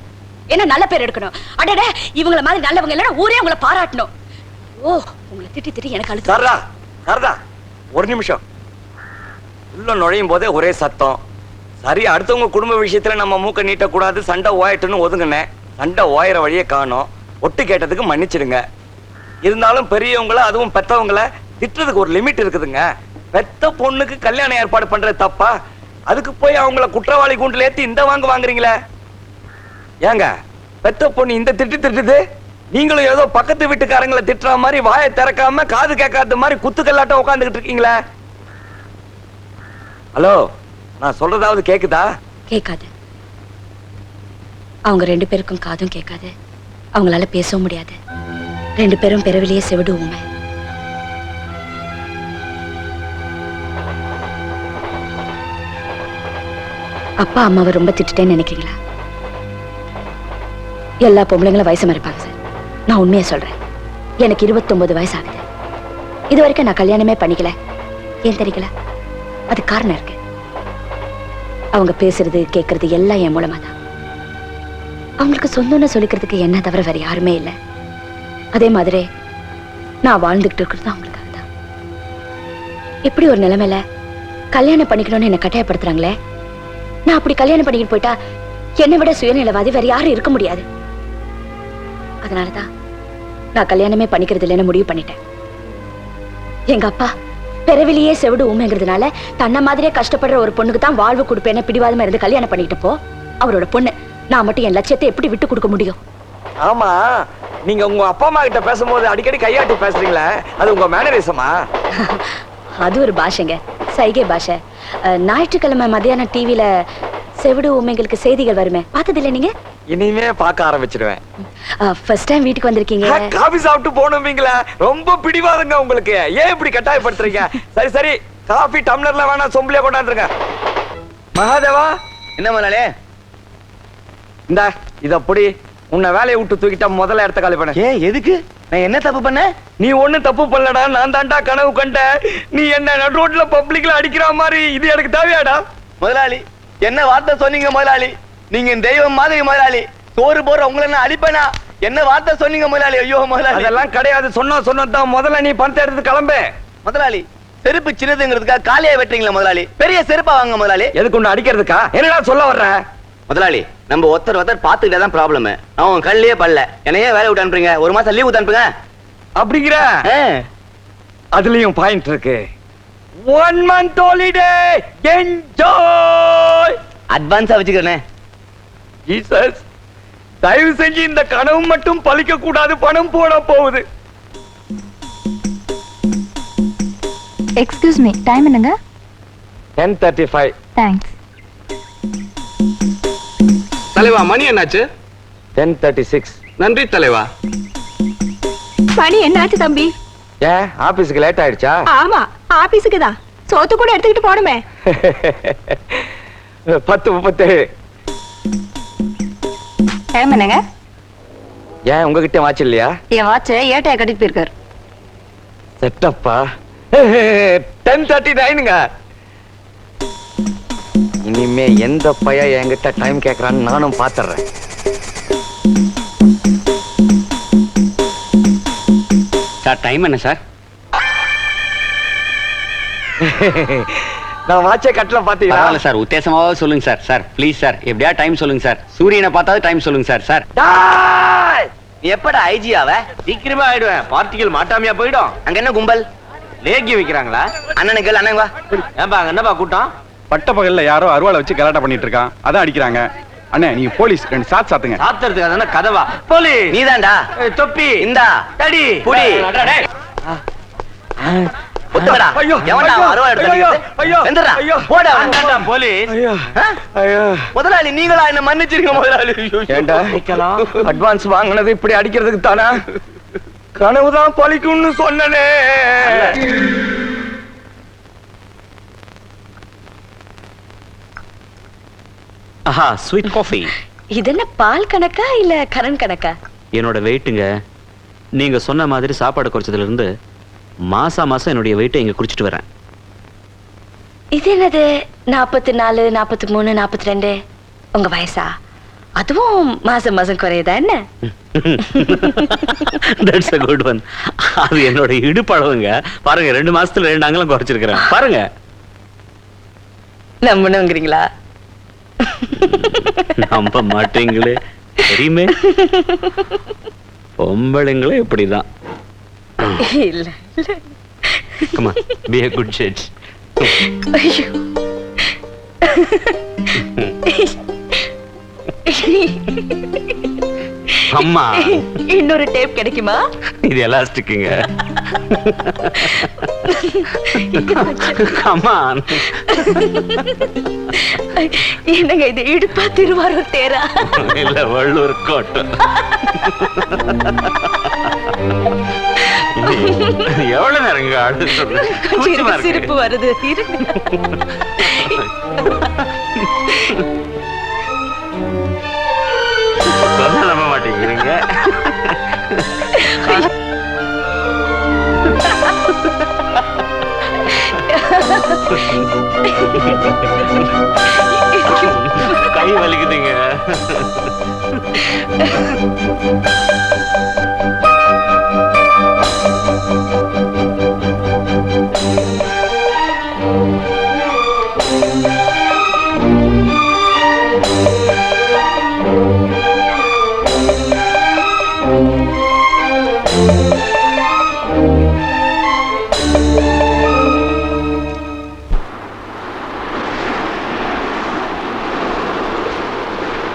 என்ன நல்ல பேர் எடுக்கணும். அடட, இவங்கள மாதிரி நல்லவங்க இல்லைன்னா ஊரே உங்களை பாராட்டணும். ஓ, உங்களை திட்டி திட்டி எனக்கு அழுது. சாரதா, ஒரு நிமிஷம். உள்ள நுழையும் போதே ஒரே சத்தம். சரி, அடுத்தவங்க குடும்ப விஷயத்துல நம்ம மூக்க நீட்டக்கூடாது, சண்டை ஓயட்டுன்னு ஒதுங்கினேன். சண்டை ஓயிற வழியே காணோம். ஒட்டு கேட்டதுக்கு மன்னிச்சிடுங்க. இருந்தாலும் பெரியவங்கள, அதுவும் பெத்தவங்கள திட்டுறதுக்கு ஒரு லிமிட் இருக்குதுங்க. பெத்த பொண்ணுக்கு கல்யாணம் ஏற்பாடு பண்றது தப்பா? அதுக்கு போய் அவங்கள குற்றவாளி கூண்டுல ஏத்தி இந்த வாங்குறீங்களே. ஏங்க, பெத்த பொண்ணு இந்த திட்டுது, நீங்களும் ஏதோ பக்கத்து வீட்டுக்காரங்களை திட்டுற மாதிரி வாயை திறக்காம காது கேட்காத மாதிரி குத்துக்கல்லாட்டம் உட்காந்துக்கிட்டு இருக்கீங்களா? ஹலோ, நான் சொல்றதாவது கேக்குதா? கேட்காது. அவங்க 2 பேருக்கும் காதும் கேட்காது. அவங்களால பேசவும் முடியாது. 2 பேரும் பிறவிலேயே செவிடு ஊமை. அப்பா அம்மாவை ரொம்ப திட்டுட்டேன்னு நினைக்கிறீங்களா? எல்லா பொம்பளைங்களும் வயசு மறைப்பாங்க சார். நான் உண்மையை சொல்றேன். எனக்கு 29 வயசு ஆகுது. இது வரைக்கும் நான் கல்யாணமே பண்ணிக்கல. ஏன் தெரியல? அது காரணம் இருக்கு. அவங்க பேசுறது கேட்கறது எல்லாம் என் மூலமா தான். அவங்களுக்கு சொந்தம்னு சொல்லிக்கிறதுக்கு என்ன தவிர வேற யாருமே இல்லை. அதே மாதிரி நான் வாழ்ந்துகிட்டு இருக்கிறது அவங்களுக்காக தான். இப்படி ஒரு நிலைமையில கல்யாணம் பண்ணிக்கணும்னு என்ன கட்டாயப்படுத்துறாங்களே. நான் அப்படி கல்யாணம் பண்ணிக்கிட்டு போயிட்டா என்னை விட சுயநிலவாதி வேற யாரும் இருக்க முடியாது. அதனாலதான் நான் கல்யாணமே பண்ணிக்கிறது இல்லைன்னு முடிவு பண்ணிட்டேன். எங்க அப்பா பிறவிலேயே செவிடு ஊமைங்கிறதுனால தன்னை மாதிரியே கஷ்டப்படுற ஒரு பொண்ணுக்கு தான் வாழ்வு கொடுப்பேன்னு பிடிவாதமா இருந்து கல்யாணம் பண்ணிக்கிட்டப்போ அவரோட பொண்ணு நான் மட்டும் என் லட்சியத்தை எப்படி விட்டு கொடுக்க முடியும்? ஆமா, நீங்க உங்க அப்பா அம்மா கிட்ட பேசும்போது அடிக்கடி கையாட்டி பேசுறீங்களே, அது உங்க மேனரிசமா? அது ஒரு பாஷைங்க, சைகை பாஷை. ஞாயிற்றுக்கிழமை மத்தியானம் டிவில செவிடு ஊமைகளுக்கு செய்திகள் வருமே, பார்த்ததில்லை நீங்க? இனிமே பார்க்க ஆரம்பிச்சிடுவேன். ஃபர்ஸ்ட் டைம் வீட்டுக்கு வந்திருக்கீங்க. காபி சாப்பிட்டு போகணும்பீங்களா? ரொம்ப பிடிவாதங்க உங்களுக்கு. ஏன் இப்படி கட்டாயப்படுத்துறீங்க? சரி சரி, காபி டம்ளர்ல வேணா சொம்புலயே கொண்டாந்துருங்க. மகாதேவா, என்ன முதலாளி? இந்த இத புடி. உன்னை வேலையை விட்டு தூக்கிட்டா முதல்ல இடத்த காலி பண்ண. ஏன், எதுக்கு? நான் என்ன தப்பு பண்ண? நீ ஒண்ணு தப்பு பண்ணலடா. நான் தாண்டா கனவு கண்ட. நீ என்ன நடு ரோட்ல பப்ளிக்ல அடிக்கிற மாதிரி. இது எனக்கு தேவையாடா? முதலாளி, என்ன வார்த்தை சொன்னீங்க முதலாளி? நீங்க தெய்வம் மாதிரி முதலாளி. சோறு போற உங்களை நான் அடிப்பேனா? என்ன வார்த்தை சொன்னீங்க முதலாளி? ஐயோ முதலாளி, அதெல்லாம் கிடையாது. சொன்னதான். முதல்ல நீ பணத்தை எடுத்து கிளம்பு. முதலாளி, செருப்பு சின்னதுங்கிறதுக்காக காலியா வெட்டுறீங்களா முதலாளி? பெரிய செருப்பா வாங்க முதலாளி. எதுக்கு ஒண்ணு அடிக்கிறதுக்கா? என்னடா சொல்ல வர்ற? முதலாளி, நம்ம ஒருத்தர் பார்த்துக்கிட்டே தான் ப்ராப்ளம். நான் உன் கண்ணிலேயே பல்ல. என்னையே வேலை விட்டு அனுப்புறீங்க? ஒரு மாசம் லீவ் விட்டு அனுப்புங்க அப்படிங்கிற. அதுலயும் பாயிண்ட் இருக்கு. 1 month holiday, enjoy. அட்வான்ஸா வச்சுக்கிறேன். ஜீசஸ், தயவு செஞ்சு இந்த கனவு மட்டும் பலிக்க கூடாது. பணம் போட போகுது. எக்ஸ்கியூஸ் மீ, டைம் என்னங்க? 10:35. தேங்க்ஸ். தலைவா மணி என்னாச்சு? 10:36. நன்றி தலைவா. மணி என்னாச்சு தம்பி? ஏன் ஆபீஸ்க்கு லேட் ஆயிடுச்சா? ஆமா, ஆபீஸுக்கு தான். சோத்து கூட எடுத்துக்கிட்டு போணுமே. 10:37. டைம் என்னங்க? ஏன் உங்ககிட்ட வாட்ச் இல்லையா? என் வாட்ச் ஏட்டையா கட்டிட்டு போயிருக்காரு. செட்டப்பா. 10:39ங்க. இனிமே எந்த பையன் என்கிட்ட டைம் கேக்குறான்னு நானும் பாத்துறேன். சார் டைம் என்ன சார்? நான் வாட்சே கட்டல பாத்தீங்களா? பரவாயில்ல சார், உத்தேசமாவது சொல்லுங்க சார். சார் ப்ளீஸ் சார், எப்படியா டைம் சொல்லுங்க சார். சூரியனை பார்த்தாது டைம் சொல்லுங்க சார். சார் நீ எப்படா ஐஜி ஆவ? சீக்கிரமா ஆயிடுவேன். பார்ட்டிகள் மாட்டாமையா போயிடும். அங்க என்ன கும்பல் லேகியம் வைக்கிறாங்களா? அண்ணனுக்கு அண்ணன் வா. ஏன்பா அங்க என்னப்பா கூட்டம்? பட்ட பகல்ல யாரோ அருவாளை வச்சு கலாட்டா பண்ணிட்டு இருக்கான், அதான் அடிக்கிறாங்க. அண்ணே நீங்க போலீஸ் 2 சாத்து சாத்துங்க. சாத்துறதுக்கு அதான கதவா? போலீஸ் நீதான்டா. தொப்பி இந்தா தடி புடி. புத்தடா. எவன்டா அருவாளை எடுத்து? எந்தடா? போடா வந்தாடா போலீஸ். முதலாளி நீங்களா என்ன மன்னிச்சிருங்க முதலாளி. ஏண்டா அட்வான்ஸ் வாங்குனது இப்படி அடிக்கிறதுக்கு தானா? கனவுதான் பழிக்கும்னு சொன்னனே. ஆஹா, ஸ்வீட் காஃபி. இது என்ன பால் கணக்கா இல்ல கரண் கணக்கா? என்னோட வெயிட்டுங்க. நீங்க சொன்ன மாதிரி சாப்பாடு குறைச்சதுல இருந்து மாசம் என்னுடைய வெயிட்டை இங்க குடிச்சிட்டு வரேன். இது என்னது 44, 43, 42? உங்க வயசா? அதுவும் மாசம் குறையுதா என்ன? That's a good one. அது என்னோட இடுப்பளவுங்க. பாருங்க 2 மாசத்துல 2 அங்கலம் குறைச்சிருக்கிறேன். பாருங்க. நம்பணுங்கிறீங்களா? நம்ப மாட்டீங்களே. தெரியுமே, பொம்பளைங்களே இப்படிதான். இல்ல Come on, be a good judge. அம்மா, இன்னொரு டேப் கிடைக்குமா? இது எலாஸ்டிக்குங்க. Come on. என்னங்க இது, இடுப்பா திருவாரூர் தேரா? இல்ல, வள்ளூர் கோட்டை. எவ்வளவு நேரங்க ஆடு சொல்றேன். சிரிப்பு வருது. சொன்னா நம்ப மாட்டேங்கிறீங்க. கை வலிக்குதுங்க.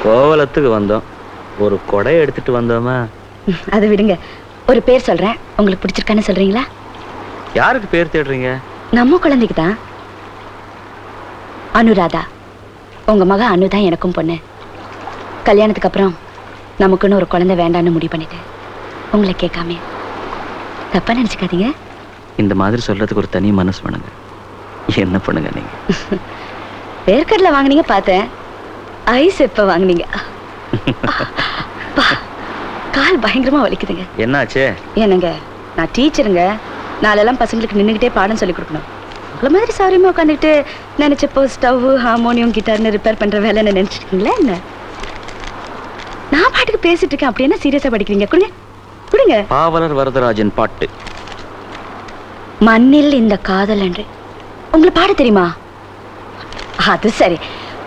கோவலத்துக்கு வந்தோம், ஒரு கொடை எடுத்துட்டு வந்தோமா? அதை விடுங்க, ஒரு பேர் சொல்றேன், உங்களுக்கு பிடிச்சிருக்கான்னு சொல்றீங்களா? யாருக்கு பேர் தேடுறீங்க? நம்ம குழந்தைக்கு தான். அனுராதா. உங்க மக அனு தான் எனக்கும் பொண்ணு. கல்யாணத்துக்கு அப்புறம் நமக்குன்னு ஒரு குழந்தை வேண்டான்னு முடிவு பண்ணிட்டேன். உங்களை கேட்காம. தப்பா நினைச்சுக்காதீங்க. இந்த மாதிரி சொல்றதுக்கு ஒரு தனி மனசு வேணுங்க. என்ன பண்ணுங்க நீங்க? வேர்க்கடலை வாங்குனீங்க பார்த்தேன். ஐஸ் எப்ப வாங்குனீங்க? கால் பயங்கரமா வலிக்குதுங்க. என்னாச்சு? என்னங்க, நான் டீச்சருங்க. நாளெல்லாம் பசங்களுக்கு நின்றுகிட்டே பாடம் சொல்லி கொடுக்கணும். உங்களை மாதிரி சாரியமா உட்காந்துக்கிட்டு நினைச்சப்போ ஸ்டவ், ஹார்மோனியம், கிட்டார்னு ரிப்பேர் பண்ற வேலைன்னு நினைச்சிருக்கீங்களா என்ன? நான் பாட்டுக்கு பேசிட்டு இருக்கேன், அப்படி என்ன சீரியஸா படிக்கிறீங்க? கொடுங்க கொடுங்க. பாவலர் வரதராஜன் பாட்டு. மண்ணில் இந்த காதல் என்று. உங்களுக்கு பாட தெரியுமா? அது சரி,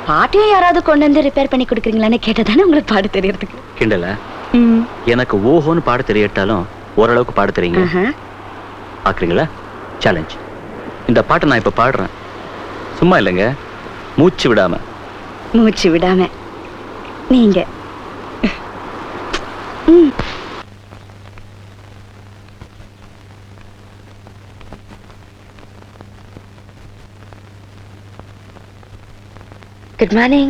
பாட்டையும் யாராவது கொண்டு வந்து ரிப்பேர் பண்ணி கொடுக்குறீங்களான்னு கேட்டதானே உங்களுக்கு பாட தெரியறதுக்கு. கிண்டல. எனக்கு ஓஹோன்னு பாட தெரியட்டாலும் ஓரளவுக்கு பாட தெரியுங்க. பாக்குறீங்களா? சேலஞ்ச். இந்த பாட்டை நான் இப்ப பாடுறேன், சும்மா இல்லைங்க, மூச்சு விடாம. மூச்சு விடாம நீங்க. Good morning.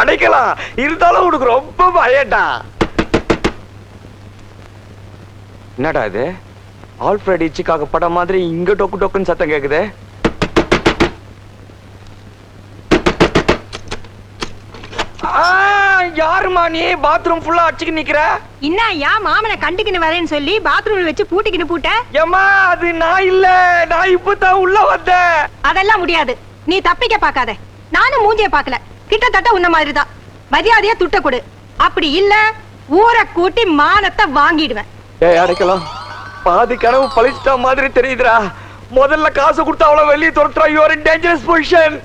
அடைக்கலாம், இருந்தாலும் உனக்கு ரொம்ப பயம்டா. என்னடா இது? ஆல்ஃபிரட் ஹிட்ச்காக் படம் மாதிரி இங்க டொக்கு டொக்குன்னு சத்தம் கேக்குது. யாருமா நீ பாத்ரூம் ஃபுல்லா அடிச்சுக்கு நிக்கிற? இன்னையா மாமனை கண்டுக்கின்னு வரேன்னு சொல்லி பாத்ரூம்ல வச்சு பூட்டிக்கின்னு பூட்ட? ஏம்மா அது நான் இல்ல, நான் இப்பதான் உள்ள வந்தேன். அதெல்லாம் முடியாது, நீ தப்பிக்க பாக்காத. நானும் மூஞ்சிய பாக்கல, கிட்டத்தட்ட உன்ன மாதிரிதான். மரியாதையா துட்ட கொடு, அப்படி இல்ல ஊரை கூட்டி மானத்தை வாங்கிடுவேன். ஏய் அடைக்கலாம், பாதி கனவு பழிச்சிட்ட மாதிரி தெரியுதுடா. முதல்ல காசு கொடுத்து அவளை வெளியே துரத்துறா. You are in dangerous position.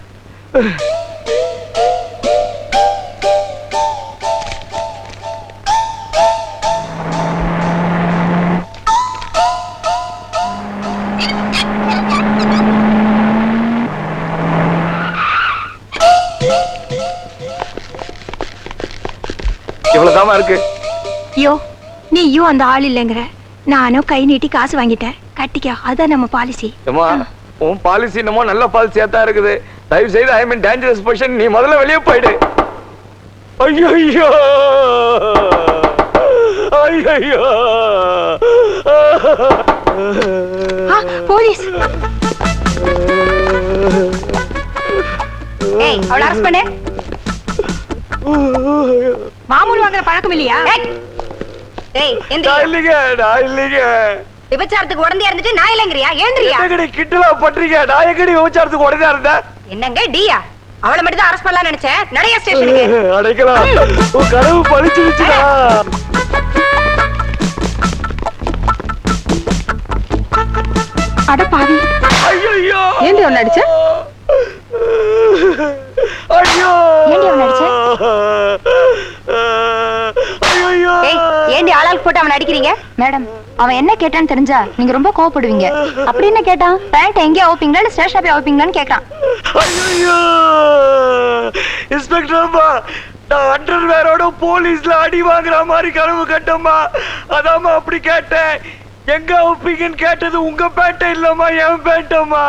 இவ்வளவுதான் இருக்கு. யோ நீயும் அந்த ஆள் இல்லைங்கிற, நானும் கை நீட்டி காசு வாங்கிட்டேன், கட்டிக்க. அதான் நம்ம பாலிசி. ஏமா உன் பாலிசி என்னமோ நல்ல பாலிசியா தான் இருக்குது. தயவு செய்து ஐ மீன் டேஞ்சரஸ் பொசிஷன், நீ முதல்ல வெளியே போயிடு. ஐயோ ஐயோ போலீஸ். ஏய் அவளை அரெஸ்ட் பண்ணு. மாமூல் வாங்குற பழக்கம் இல்லையா? ஏய் இல்லைங்க. விபச்சாரத்துக்கு உடனே இருந்துட்டு நான் இல்லங்கறியா? ஏந்திரியா? கிட்டல பண்றீங்க. நான் எங்கடி விபச்சாரத்துக்கு உடனே இருந்தேன்? என்னங்க டியா? அவளை மட்டும் தான் அரெஸ்ட் பண்ணலாம்னு நினைச்சேன். நடைய ஸ்டேஷனுக்கு. அடைக்கலாம், உன் கனவு பழிச்சிடுச்சுடா. அட பாவி. ஐயோ ஏண்டி அவன் அடிச்ச? ஐயோ ஏண்டி அவன் அடிச்ச? ஐயோ ஏண்டி ஆளாளுக்கு போட்டு அவன் அடிக்கிறீங்க? மேடம், அவன் என்ன கேட்டான்னு தெரிஞ்சா நீங்க ரொம்ப கோவப்படுவீங்க. அப்படி என்ன கேட்டான்? பேண்ட் எங்கேயா அவுப்பீங்களா இல்ல ஸ்டேஷன் போய் அவுப்பீங்களான்னு கேட்கறான். ஐயோ இன்ஸ்பெக்டர் அம்மா, நான் அண்டர்வேரோட போலீஸ்ல அடி வாங்குற மாதிரி கனவு கட்டம்மா. அதாம்மா அப்படி கேட்டேன். எங்க ஒப்பீங்கன்னு கேட்டது உங்க பேட்டை இல்லம்மா, என் பேட்டம்மா.